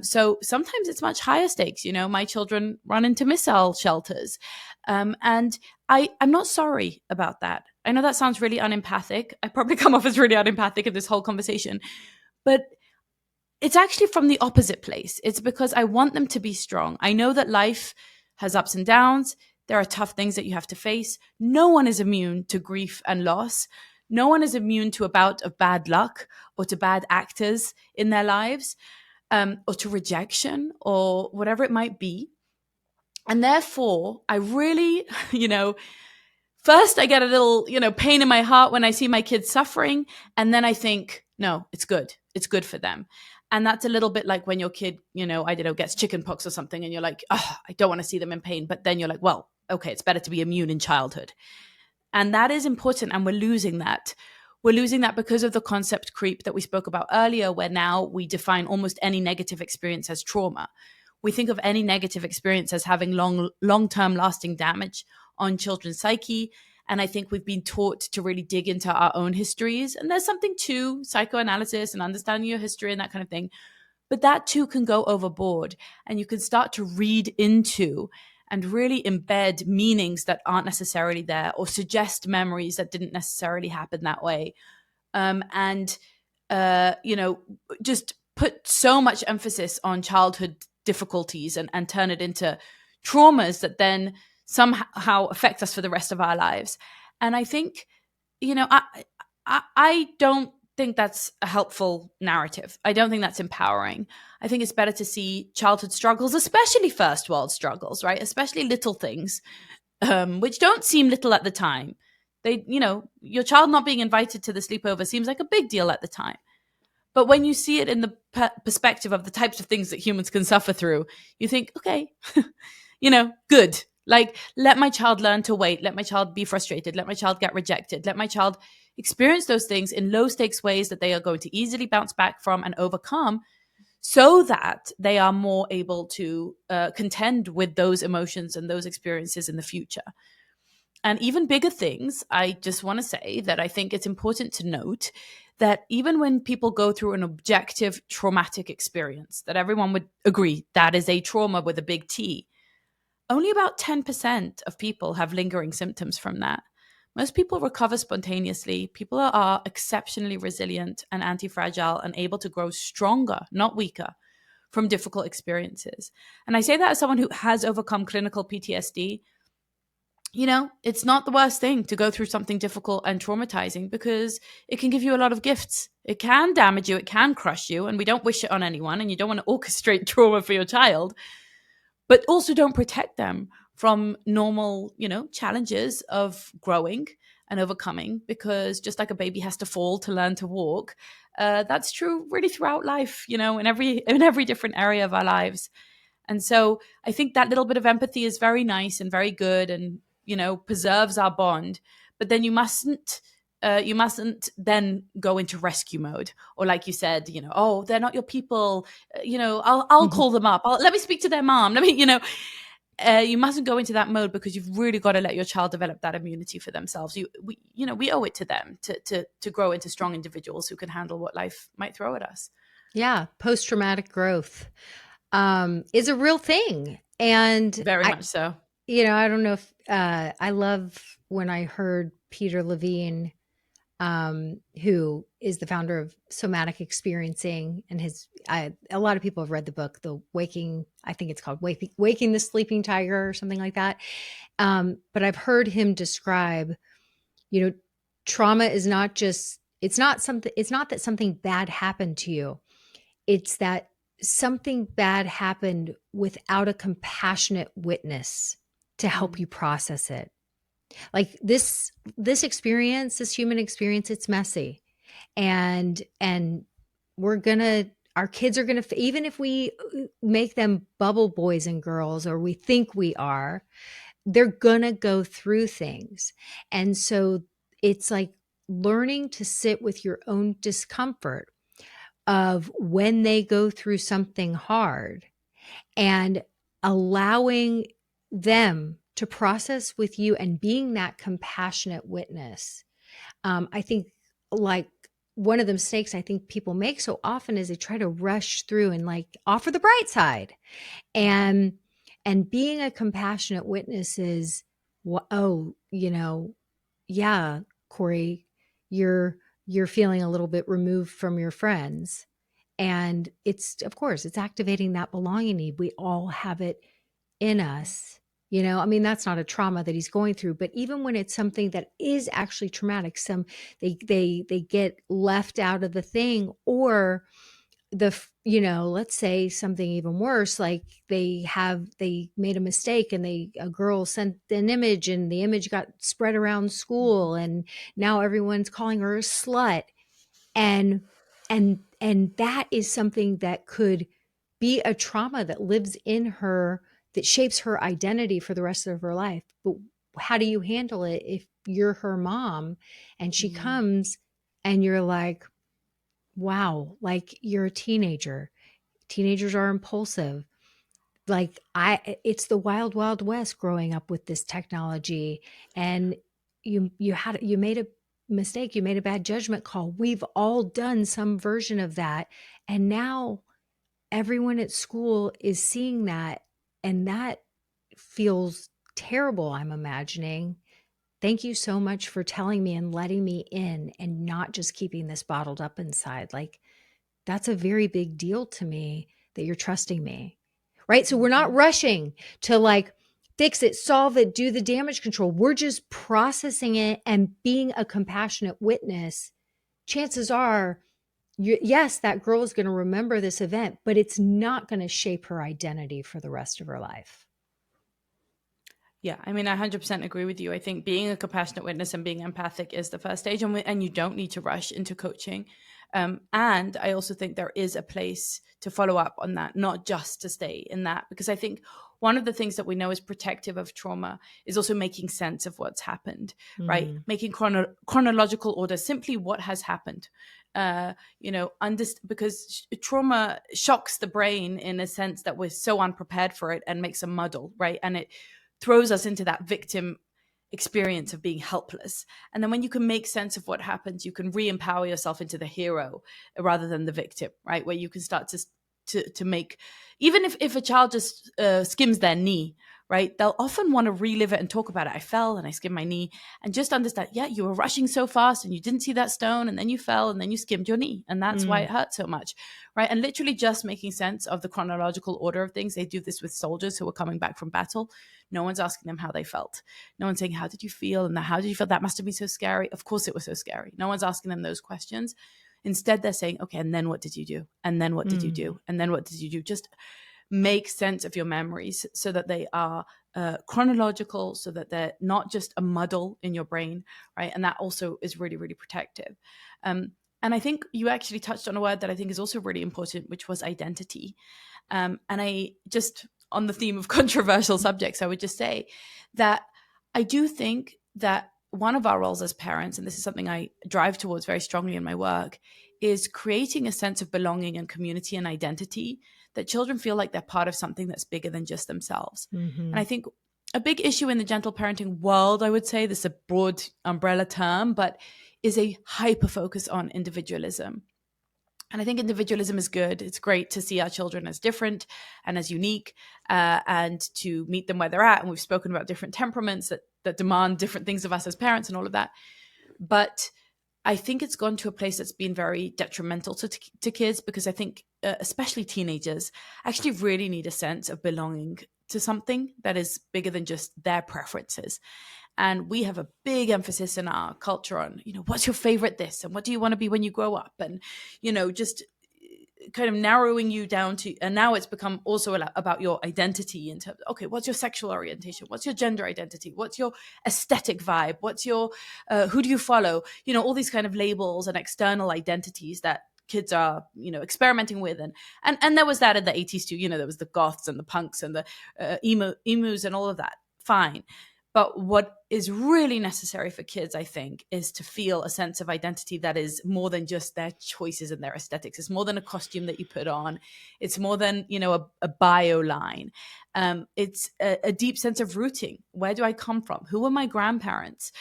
So sometimes it's much higher stakes. My children run into missile shelters. And I'm not sorry about that. I know that sounds really unempathic. I probably come off as really unempathic in this whole conversation, but it's actually from the opposite place. It's because I want them to be strong. I know that life has ups and downs. There are tough things that you have to face. No one is immune to grief and loss. No one is immune to a bout of bad luck or to bad actors in their lives, or to rejection or whatever it might be. And therefore, I really, first I get a little, pain in my heart when I see my kids suffering. And then I think, no, it's good. It's good for them. And that's a little bit like when your kid, I don't know, gets chicken pox or something, and you're like, oh, I don't want to see them in pain. But then you're like, well, okay, it's better to be immune in childhood. And that is important. And we're losing that. We're losing that because of the concept creep that we spoke about earlier, where now we define almost any negative experience as trauma. We think of any negative experience as having long-term lasting damage on children's psyche. And I think we've been taught to really dig into our own histories. And there's something to psychoanalysis and understanding your history and that kind of thing. But that too can go overboard. And you can start to read into and really embed meanings that aren't necessarily there, or suggest memories that didn't necessarily happen that way. And just put so much emphasis on childhood difficulties and turn it into traumas that then somehow affect us for the rest of our lives. And I think, I don't think that's a helpful narrative. I don't think that's empowering. I think it's better to see childhood struggles, especially first world struggles, right? Especially little things, which don't seem little at the time. Your child not being invited to the sleepover seems like a big deal at the time. But when you see it in the perspective of the types of things that humans can suffer through, you think, okay, good. Like, let my child learn to wait. Let my child be frustrated. Let my child get rejected. Let my child experience those things in low stakes ways that they are going to easily bounce back from and overcome, so that they are more able to contend with those emotions and those experiences in the future. And even bigger things, I just want to say that I think it's important to note that even when people go through an objective traumatic experience, that everyone would agree that is a trauma with a big T, only about 10% of people have lingering symptoms from that. most people recover spontaneously. People are exceptionally resilient and anti-fragile and able to grow stronger, not weaker, from difficult experiences. And I say that as someone who has overcome clinical PTSD. It's not the worst thing to go through something difficult and traumatizing, because it can give you a lot of gifts. It can damage you, it can crush you, and we don't wish it on anyone, and you don't want to orchestrate trauma for your child, but also don't protect them from normal, challenges of growing and overcoming, because just like a baby has to fall to learn to walk, that's true really throughout life, in every different area of our lives. And so I think that little bit of empathy is very nice and very good, and preserves our bond. But then you mustn't then go into rescue mode, or like you said, oh, they're not your people. I'll call them up. Let me speak to their mom. You mustn't go into that mode, because you've really got to let your child develop that immunity for themselves. We owe it to them to grow into strong individuals who can handle what life might throw at us. Yeah, post-traumatic growth is a real thing. And Very much so. I don't know if I love when I heard Peter Levine, who is the founder of somatic experiencing, and a lot of people have read the book, I think it's called Waking the Sleeping Tiger or something like that. But I've heard him describe, trauma is it's not that something bad happened to you. It's that something bad happened without a compassionate witness to help you process it. Like this experience, this human experience, it's messy. And our kids are gonna, even if we make them bubble boys and girls, or we think we are, they're gonna go through things. And so it's like learning to sit with your own discomfort of when they go through something hard, and allowing them to process with you and being that compassionate witness. I think, like, one of the mistakes I think people make so often is they try to rush through and like offer the bright side. And being a compassionate witness is, oh, yeah, Corey, you're feeling a little bit removed from your friends. And of course, it's activating that belonging need. We all have it in us. I mean, that's not a trauma that he's going through, but even when it's something that is actually traumatic, they get left out of the thing, or let's say something even worse, like they made a mistake, and a girl sent an image, and the image got spread around school, and now everyone's calling her a slut. And that is something that could be a trauma that lives in her, that shapes her identity for the rest of her life. But how do you handle it if you're her mom and she comes and you're like, wow, like, you're a teenager. Teenagers are impulsive. Like, it's the wild, wild west growing up with this technology. And you made a mistake. You made a bad judgment call. We've all done some version of that. And now everyone at school is seeing that. And that feels terrible, I'm imagining. Thank you so much for telling me and letting me in, and not just keeping this bottled up inside. Like, that's a very big deal to me, that you're trusting me. Right? So we're not rushing to like fix it, solve it, do the damage control. We're just processing it and being a compassionate witness. Chances are, yes, that girl is going to remember this event, but it's not going to shape her identity for the rest of her life. Yeah, I mean, I 100% agree with you. I think being a compassionate witness and being empathic is the first stage, and you don't need to rush into coaching. And I also think there is a place to follow up on that, not just to stay in that, because I think one of the things that we know is protective of trauma is also making sense of what's happened, right? Making chronological order, simply what has happened. Because trauma shocks the brain in a sense that we're so unprepared for it, and makes a muddle, right? And it throws us into that victim experience of being helpless. And then when you can make sense of what happens, you can re-empower yourself into the hero rather than the victim, right? Where you can start to make, even if a child just skims their knee, right? They'll often want to relive it and talk about it. I fell and I skimmed my knee, and just understand, yeah, you were rushing so fast and you didn't see that stone, and then you fell and then you skimmed your knee. And that's why it hurt so much, right? And literally just making sense of the chronological order of things. They do this with soldiers who are coming back from battle. No one's asking them how they felt. No one's saying, how did you feel? And how did you feel? That must have been so scary. Of course it was so scary. No one's asking them those questions. Instead, they're saying, okay, and then what did you do? And then what did you do? And then what did you do? Just make sense of your memories so that they are chronological, so that they're not just a muddle in your brain, right? And that also is really, really protective. And I think you actually touched on a word that I think is also really important, which was identity. And I just, on the theme of controversial subjects, I would just say that I do think that one of our roles as parents, and this is something I drive towards very strongly in my work, is creating a sense of belonging and community and identity, that children feel like they're part of something that's bigger than just themselves. And I think a big issue in the gentle parenting world, I would say, this is a broad umbrella term, but is a hyper focus on individualism. And I think individualism is good. It's great to see our children as different and as unique, and to meet them where they're at. And we've spoken about different temperaments that demand different things of us as parents and all of that. But I think it's gone to a place that's been very detrimental to kids, because I think especially teenagers actually really need a sense of belonging to something that is bigger than just their preferences. And we have a big emphasis in our culture on, what's your favorite this? And what do you want to be when you grow up? And, just kind of narrowing you down to, and now it's become also about your identity in terms, okay, what's your sexual orientation? What's your gender identity? What's your aesthetic vibe? What's your, who do you follow? All these kind of labels and external identities that kids are, experimenting with. And there was that in the 80s too, there was the goths and the punks and the emus and all of that. Fine. But what is really necessary for kids, I think, is to feel a sense of identity that is more than just their choices and their aesthetics. It's more than a costume that you put on. It's more than, a bio line. It's a deep sense of rooting. Where do I come from? Who are my grandparents?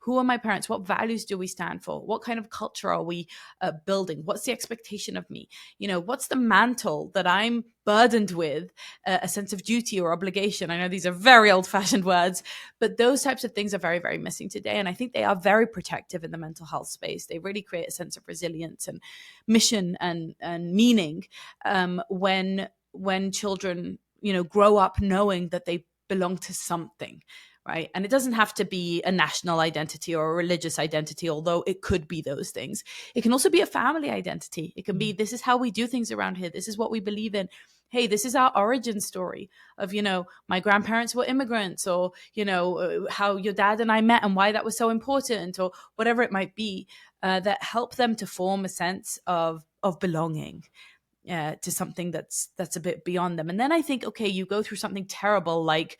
Who are my parents? What values do we stand for? What kind of culture are we building? What's the expectation of me? What's the mantle that I'm burdened with, a sense of duty or obligation? I know these are very old-fashioned words, but those types of things are very, very missing today. And I think they are very protective in the mental health space. They really create a sense of resilience and mission and meaning when children, grow up knowing that they belong to something. Right. And it doesn't have to be a national identity or a religious identity, although it could be those things. It can also be a family identity. It can be, this is how we do things around here. This is what we believe in. Hey, this is our origin story of, my grandparents were immigrants, or, how your dad and I met and why that was so important, or whatever it might be, that help them to form a sense of belonging. To something that's a bit beyond them. And then I think, okay, you go through something terrible like,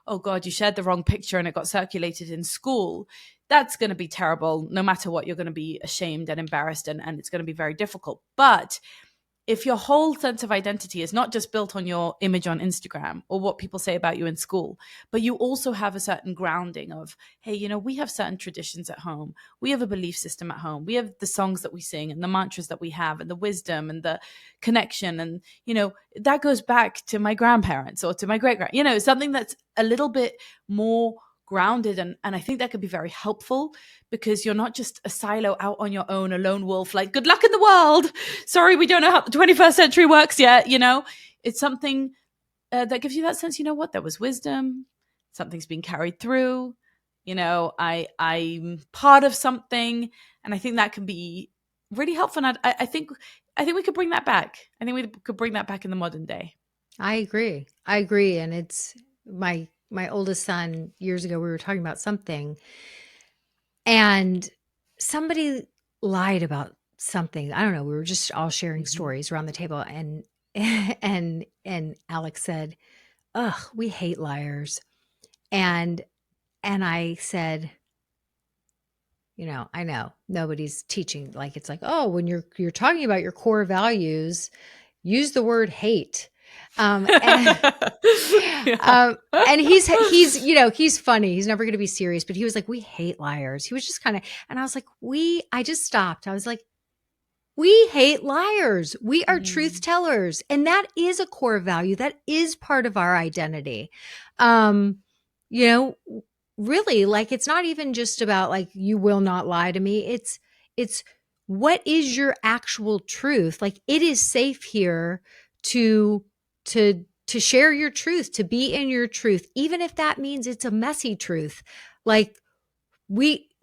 oh God, you shared the wrong picture and it got circulated in school. That's going to be terrible. No matter what, you're going to be ashamed and embarrassed, and it's going to be very difficult. But if your whole sense of identity is not just built on your image on Instagram or what people say about you in school, but you also have a certain grounding of, hey, we have certain traditions at home. We have a belief system at home. We have the songs that we sing and the mantras that we have and the wisdom and the connection. And, that goes back to my grandparents or to my great-grand, something that's a little bit more grounded. And I think that could be very helpful, because you're not just a silo out on your own, a lone wolf, like, good luck in the world. Sorry, we don't know how the 21st century works yet. It's something that gives you that sense, what, there was wisdom, something's being carried through, I'm part of something. And I think that can be really helpful. And I think we could bring that back. I think we could bring that back in the modern day. I agree. And it's my oldest son, years ago, we were talking about something, and somebody lied about something. I don't know. We were just all sharing stories around the table, and Alex said, "Ugh, we hate liars." And I said, I know nobody's teaching, like, it's like, oh, when you're talking about your core values, use the word hate. And he's funny. He's never going to be serious, but he was like, we hate liars. He was just kind of, and I was like, I just stopped. I was like, We hate liars. We are truth Mm. tellers. And that is a core value. That is part of our identity. Um, you know, really, like it's not even just about like you will not lie to me. It's what is your actual truth? Like it is safe here to to share your truth, to be in your truth, even if that means it's a messy truth. Like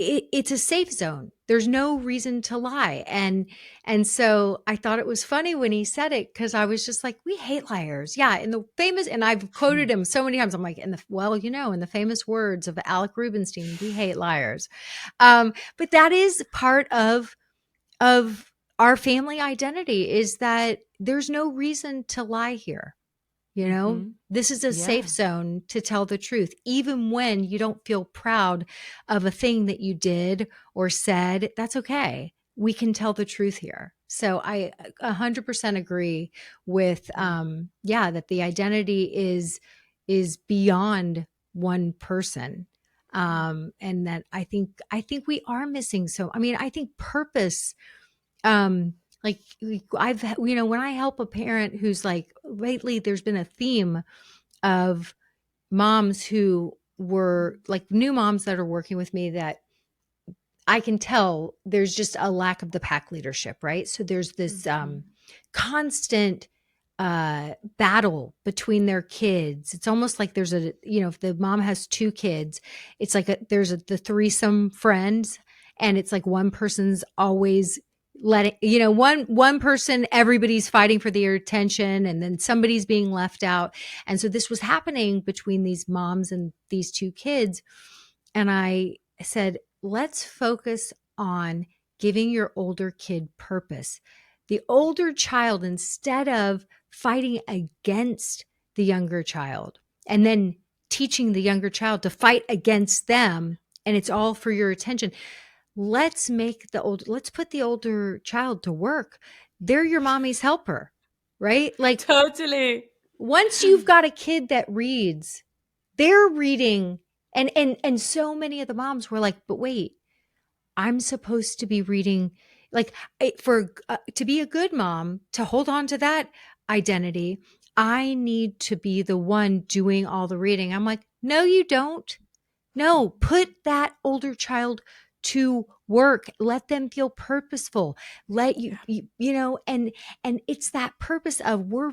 it's a safe zone. There's no reason to lie. And so I thought it was funny when he said it, because I was just like, we hate liars. Yeah. In the famous, and I've quoted him so many times, I'm like, in the famous words of Alec Rubenstein, we hate liars. But that is part of our family identity, is that there's no reason to lie here. Mm-hmm. This is a safe Yeah. zone to tell the truth, even when you don't feel proud of a thing that you did or said. That's okay. We can tell the truth here. So I 100% agree with, yeah, that the identity is beyond one person. And that I think we are missing. So, I mean, I think purpose, um like I've when I help a parent who's like, lately there's been a theme of moms who were like new moms that are working with me, that I can tell there's just a lack of the pack leadership, right? So there's this Mm-hmm. constant battle between their kids. It's almost like there's if the mom has two kids, it's like there's the threesome friends, and it's like one person's always letting, one person, everybody's fighting for their attention, and then somebody's being left out. And so this was happening between these moms and these two kids. And I said, let's focus on giving your older kid purpose. The older child, instead of fighting against the younger child and then teaching the younger child to fight against them, and it's all for your attention, let's put the older child to work. They're your mommy's helper, right? Like, Totally. once you've got a kid that reads, they're reading. And so many of the moms were like, but wait, I'm supposed to be reading. Like, for to be a good mom, to hold on to that identity, I need to be the one doing all the reading. I'm like, no, you don't. No, put that older child to work. Let them feel purposeful. Let Yeah. and it's that purpose of, we're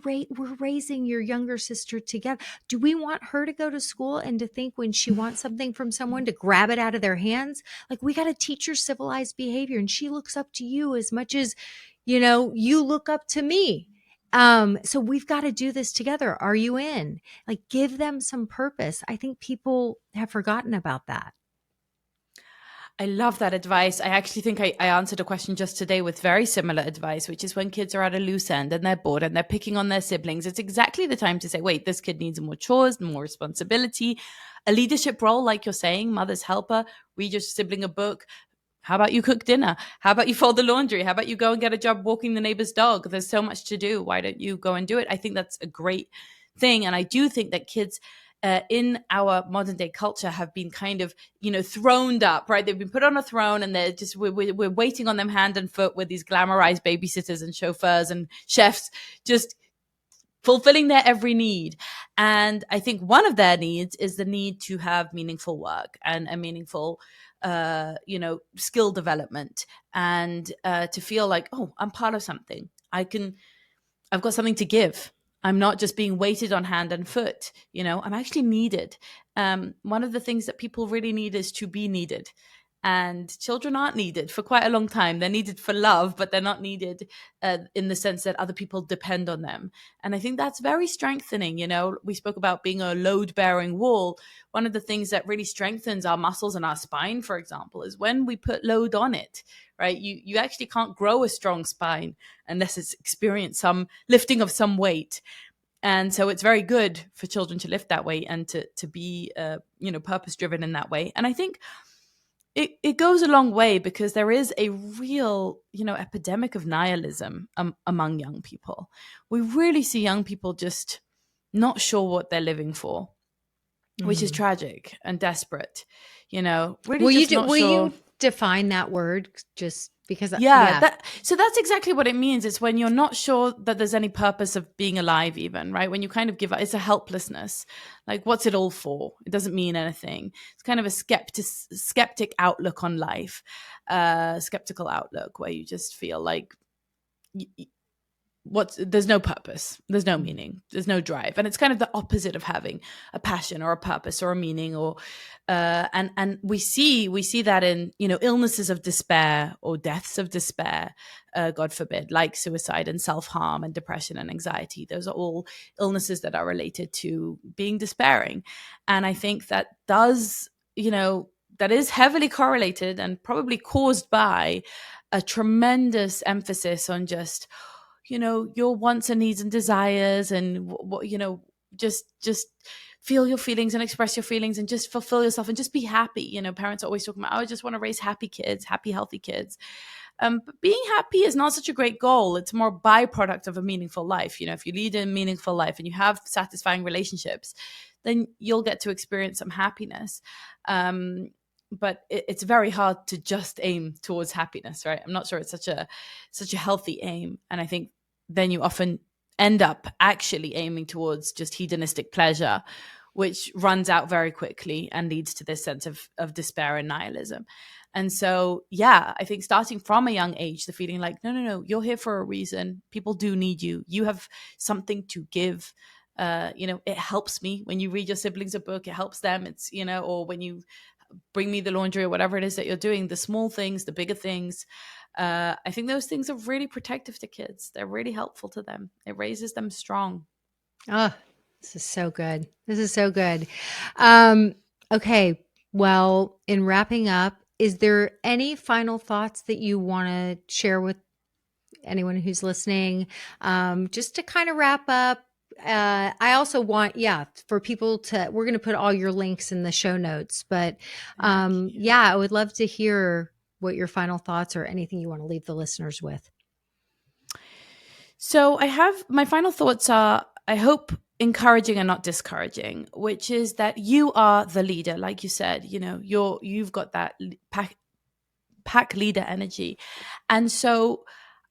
raising your younger sister together. Do we want her to go to school and to think when she wants something from someone to grab it out of their hands? Like, we got to teach her civilized behavior, and she looks up to you as much as you look up to me. So we've got to do this together. Are you in? Like, give them some purpose. I think people have forgotten about that. I love that advice. I actually think I answered a question just today with very similar advice, which is when kids are at a loose end and they're bored and they're picking on their siblings, it's exactly the time to say, wait, this kid needs more chores, more responsibility, a leadership role, like you're saying, mother's helper, read your sibling a book. How about you cook dinner? How about you fold the laundry? How about you go and get a job walking the neighbor's dog? There's so much to do. Why don't you go and do it? I think that's a great thing. And I do think that kids in our modern day culture have been kind of, throned up, right? They've been put on a throne, and they're just, we're waiting on them hand and foot with these glamorized babysitters and chauffeurs and chefs, just fulfilling their every need. And I think one of their needs is the need to have meaningful work and a meaningful skill development, and to feel like, oh, I'm part of something. I've got something to give. I'm not just being weighted on hand and foot. I'm actually needed. One of the things that people really need is to be needed. And children aren't needed for quite a long time. They're needed for love, but they're not needed in the sense that other people depend on them. And I think that's very strengthening. We spoke about being a load bearing wall. One of the things that really strengthens our muscles and our spine, for example, is when we put load on it, right? You actually can't grow a strong spine unless it's experienced some lifting of some weight. And so it's very good for children to lift that weight and to be purpose driven in that way. And I think it goes a long way, because there is a real, epidemic of nihilism among young people. We really see young people just not sure what they're living for, which is tragic and desperate. Really just not Will sure. you define that word? Just Because Yeah, so that's exactly what it means. It's when you're not sure that there's any purpose of being alive, even, right? When you kind of give up, it's a helplessness. Like, what's it all for? It doesn't mean anything. It's kind of a skeptic outlook on life, skeptical outlook, where you just feel like there's no purpose, there's no meaning, there's no drive, and it's kind of the opposite of having a passion or a purpose or a meaning, or and we see that in, you know, illnesses of despair or deaths of despair, god forbid, like suicide and self-harm and depression and anxiety. Those are all illnesses that are related to being despairing, and I think that does, you know, that is heavily correlated and probably caused by a tremendous emphasis on just, you know, your wants and needs and desires, and what, you know, just feel your feelings and express your feelings and just fulfill yourself and just be happy. You know, parents are always talking about, oh, I just want to raise happy kids, happy, healthy kids. But being happy is not such a great goal. It's more a byproduct of a meaningful life. You know, if you lead a meaningful life and you have satisfying relationships, then you'll get to experience some happiness. But it's very hard to just aim towards happiness, right? I'm not sure it's such a healthy aim. And I think then you often end up actually aiming towards just hedonistic pleasure, which runs out very quickly and leads to this sense of despair and nihilism. And so, yeah, I think starting from a young age, the feeling like, no, you're here for a reason. People do need you. You have something to give. You know, it helps me when you read your siblings a book, it helps them. It's, you know, or when you bring me the laundry or whatever it is that you're doing, the small things, the bigger things. I think those things are really protective to kids. They're really helpful to them. It raises them strong. Oh, this is so good. This is so good. Okay. Well, in wrapping up, is there any final thoughts that you want to share with anyone who's listening? Just to kind of wrap up, I also want, for people to, we're going to put all your links in the show notes, but I would love to hear what your final thoughts or anything you want to leave the listeners with. So my final thoughts are, I hope, encouraging and not discouraging, which is that you are the leader. Like you said, you know, you've got that pack leader energy. And so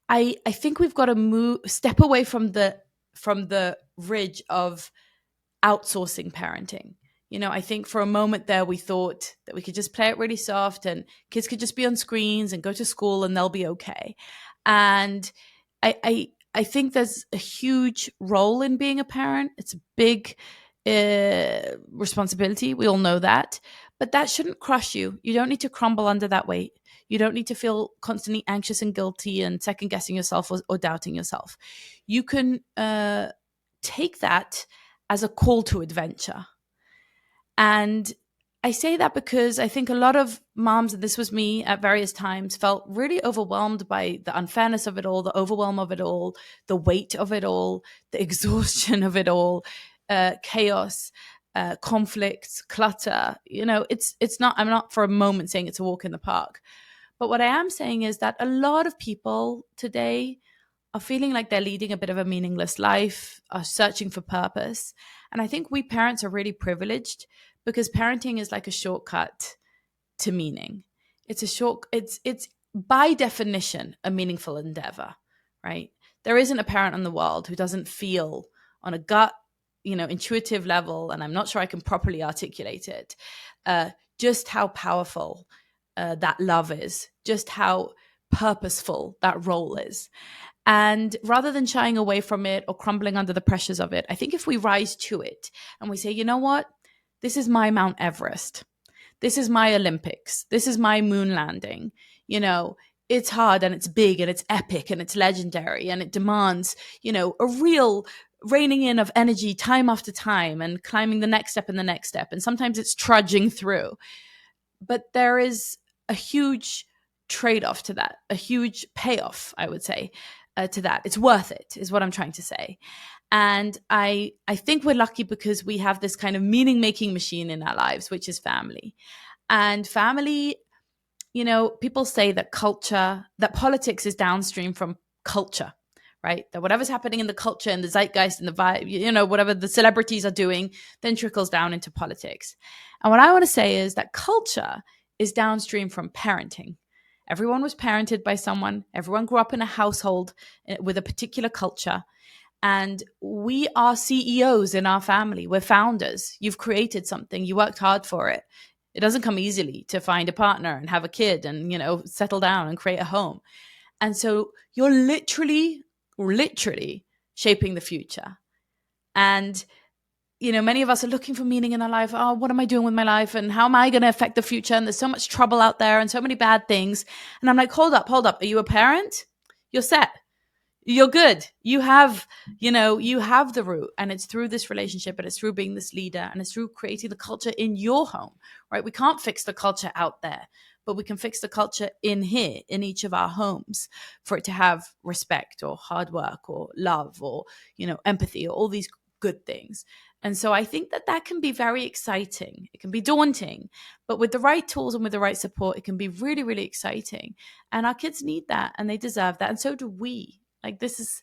I think we've got to step away from the ridge of outsourcing parenting. You know, I think for a moment there we thought that we could just play it really soft and kids could just be on screens and go to school and they'll be okay. And I think there's a huge role in being a parent. It's a big responsibility. We all know that. But that shouldn't crush you. You don't need to crumble under that weight. You don't need to feel constantly anxious and guilty and second guessing yourself or doubting yourself. You can take that as a call to adventure. And I say that because I think a lot of moms, and this was me at various times, felt really overwhelmed by the unfairness of it all, the overwhelm of it all, the weight of it all, the exhaustion of it all, chaos, conflicts, clutter. You know, it's not, I'm not for a moment saying it's a walk in the park. But what I am saying is that a lot of people today are feeling like they're leading a bit of a meaningless life, are searching for purpose. And I think we parents are really privileged because parenting is like a shortcut to meaning. It's by definition a meaningful endeavor, right? There isn't a parent in the world who doesn't feel on a gut, you know, intuitive level, and I'm not sure I can properly articulate it, just how powerful that love is, just how purposeful that role is. And rather than shying away from it or crumbling under the pressures of it, I think if we rise to it and we say, you know what, this is my Mount Everest, this is my Olympics, this is my moon landing, you know, it's hard and it's big and it's epic and it's legendary and it demands, you know, a real reining in of energy time after time and climbing the next step and the next step. And sometimes it's trudging through. But there is a huge trade-off to that, a huge payoff, I would say, to that. It's worth it, is what I'm trying to say. And I think we're lucky because we have this kind of meaning-making machine in our lives, which is family. And family, you know, people say that politics is downstream from culture, right? That whatever's happening in the culture and the zeitgeist and the vibe, you know, whatever the celebrities are doing, then trickles down into politics. And what I want to say is that culture is downstream from parenting. Everyone was parented by someone. Everyone grew up in a household with a particular culture. And we are CEOs in our family. We're founders. You've created something. You worked hard for it. It doesn't come easily to find a partner and have a kid and, settle down and create a home. And so you're literally shaping the future. And, many of us are looking for meaning in our life. Oh, what am I doing with my life? And how am I going to affect the future? And there's so much trouble out there and so many bad things. And I'm like, hold up. Are you a parent? You're set. You're good. You have the root, and it's through this relationship, and it's through being this leader, and it's through creating the culture in your home, right? We can't fix the culture out there, but we can fix the culture in here, in each of our homes, for it to have respect or hard work or love or, empathy or all these good things. And so I think that can be very exciting. It can be daunting, but with the right tools and with the right support, it can be really, really exciting. And our kids need that, and they deserve that. And so do we. Like, this is,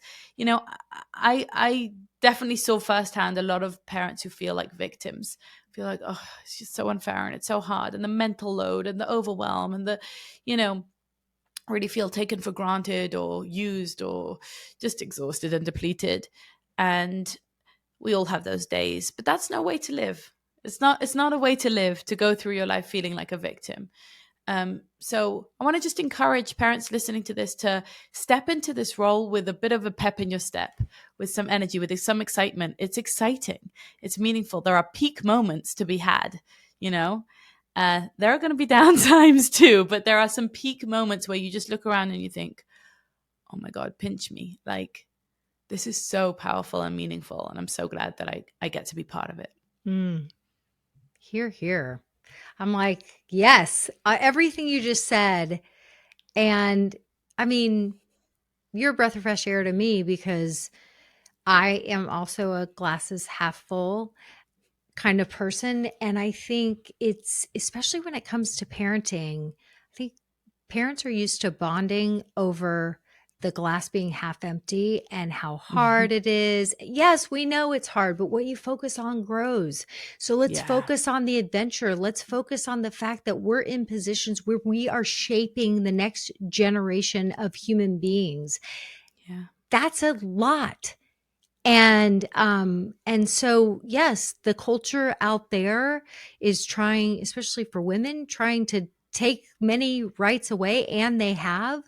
I definitely saw firsthand a lot of parents who feel like victims, feel like, oh, it's just so unfair and it's so hard, and the mental load and the overwhelm and the, really feel taken for granted or used or just exhausted and depleted. And we all have those days, but that's no way to live. It's not a way to live, to go through your life feeling like a victim. So I want to just encourage parents listening to this to step into this role with a bit of a pep in your step, with some energy, with some excitement. It's exciting. It's meaningful. There are peak moments to be had, there are going to be down times too, but there are some peak moments where you just look around and you think, oh my God, pinch me. Like, this is so powerful and meaningful. And I'm so glad that I get to be part of it. Hear, hear. I'm like, yes, everything you just said. And I mean, you're a breath of fresh air to me, because I am also a glasses half full kind of person. And I think it's, especially when it comes to parenting, I think parents are used to bonding over the glass being half empty and how hard it is. Yes, we know it's hard, but what you focus on grows. So let's focus on the adventure. Let's focus on the fact that we're in positions where we are shaping the next generation of human beings. Yeah. That's a lot. And so, yes, the culture out there is trying, especially for women, trying to take many rights away, and they have.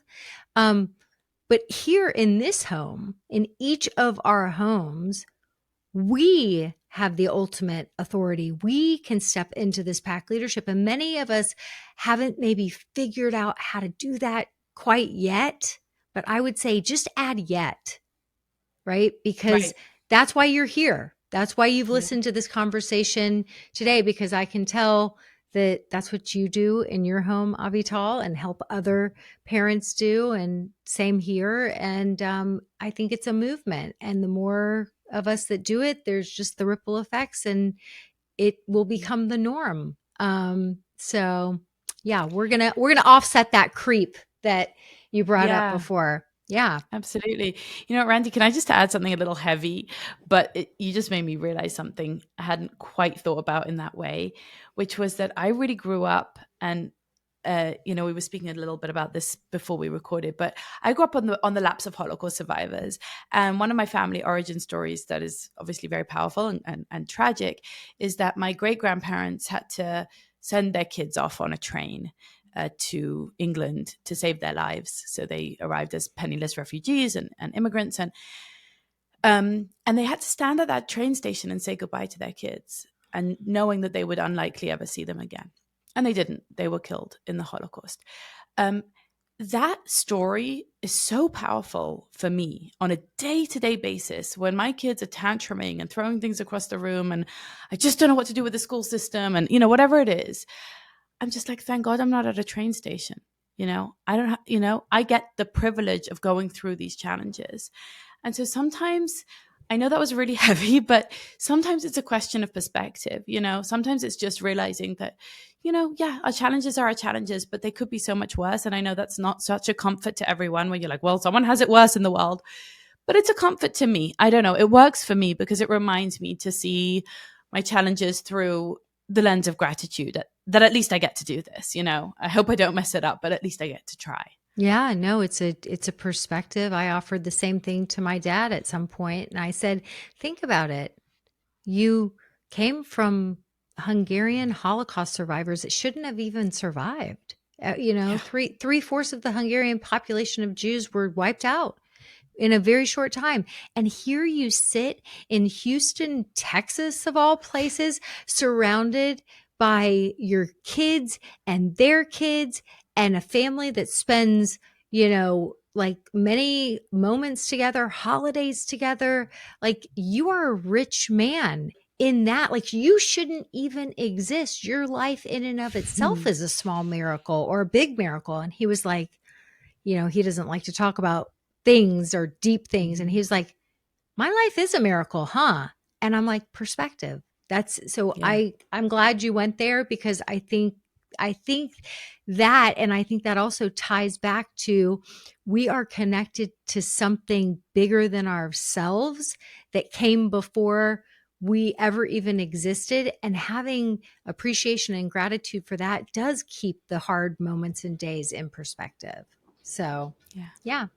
But here in this home, in each of our homes, we have the ultimate authority. We can step into this pack leadership. And many of us haven't maybe figured out how to do that quite yet. But I would say just add yet, right? Because that's why you're here. That's why you've listened to this conversation today, because I can tell that that's what you do in your home, Avital, and help other parents do. And same here. And I think it's a movement. And the more of us that do it, there's just the ripple effects, and it will become the norm. So yeah, we're gonna offset that creep that you brought up before. Yeah, absolutely. Randy, can I just add something a little heavy, but you just made me realize something I hadn't quite thought about in that way, which was that I really grew up, and we were speaking a little bit about this before we recorded, but I grew up on the laps of Holocaust survivors. And one of my family origin stories that is obviously very powerful and tragic is that my great-grandparents had to send their kids off on a train to England to save their lives. So they arrived as penniless refugees and immigrants, and they had to stand at that train station and say goodbye to their kids, and knowing that they would unlikely ever see them again. And they didn't. They were killed in the Holocaust. That story is so powerful for me on a day-to-day basis when my kids are tantruming and throwing things across the room, and I just don't know what to do with the school system, and whatever it is. I'm just like, thank God I'm not at a train station. I get the privilege of going through these challenges. And so sometimes, I know that was really heavy, but sometimes it's a question of perspective. Sometimes it's just realizing that, our challenges are our challenges, but they could be so much worse. And I know that's not such a comfort to everyone when you're like, well, someone has it worse in the world, but it's a comfort to me. I don't know. It works for me because it reminds me to see my challenges through the lens of gratitude that at least I get to do this, I hope I don't mess it up, but at least I get to try. Yeah, no, it's a perspective. I offered the same thing to my dad at some point, and I said, think about it. You came from Hungarian Holocaust survivors that shouldn't have even survived. Yeah. Three-fourths of the Hungarian population of Jews were wiped out in a very short time. And here you sit in Houston, Texas, of all places, surrounded by your kids and their kids and a family that spends, like many moments together, holidays together. Like, you are a rich man in that. Like, you shouldn't even exist. Your life in and of itself is a small miracle or a big miracle. And he was like, he doesn't like to talk about things or deep things. And he was like, my life is a miracle, huh? And I'm like, perspective. That's so Yeah. I'm glad you went there, because I think that, and I think that also ties back to, we are connected to something bigger than ourselves that came before we ever even existed. And having appreciation and gratitude for that does keep the hard moments and days in perspective. So, yeah.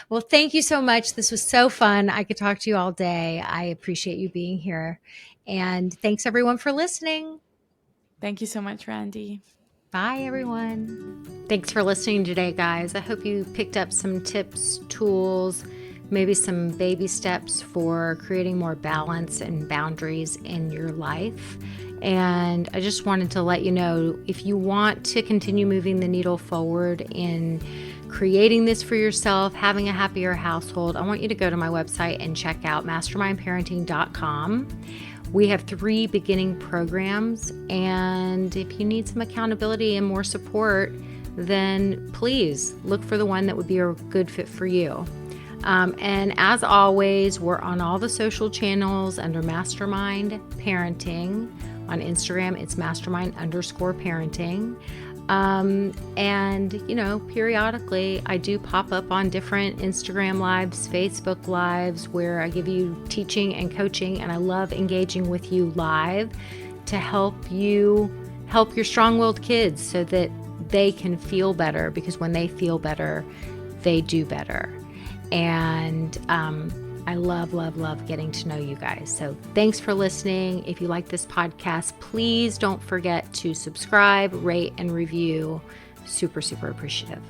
Well, thank you so much. This was so fun. I could talk to you all day. I appreciate you being here. And thanks everyone for listening. Thank you so much, Randy. Bye, everyone. Thanks for listening today, guys. I hope you picked up some tips, tools, maybe some baby steps for creating more balance and boundaries in your life. And I just wanted to let you know, if you want to continue moving the needle forward in creating this for yourself, having a happier household, I want you to go to my website and check out mastermindparenting.com. We have 3 beginning programs, and if you need some accountability and more support, then please look for the one that would be a good fit for you. And as always, we're on all the social channels under Mastermind Parenting. On Instagram, it's mastermind_parenting. And, periodically I do pop up on different Instagram lives, Facebook lives, where I give you teaching and coaching, and I love engaging with you live to help you help your strong-willed kids so that they can feel better, because when they feel better, they do better. And I love, love, love getting to know you guys. So thanks for listening. If you like this podcast, please don't forget to subscribe, rate, and review. Super, super appreciative.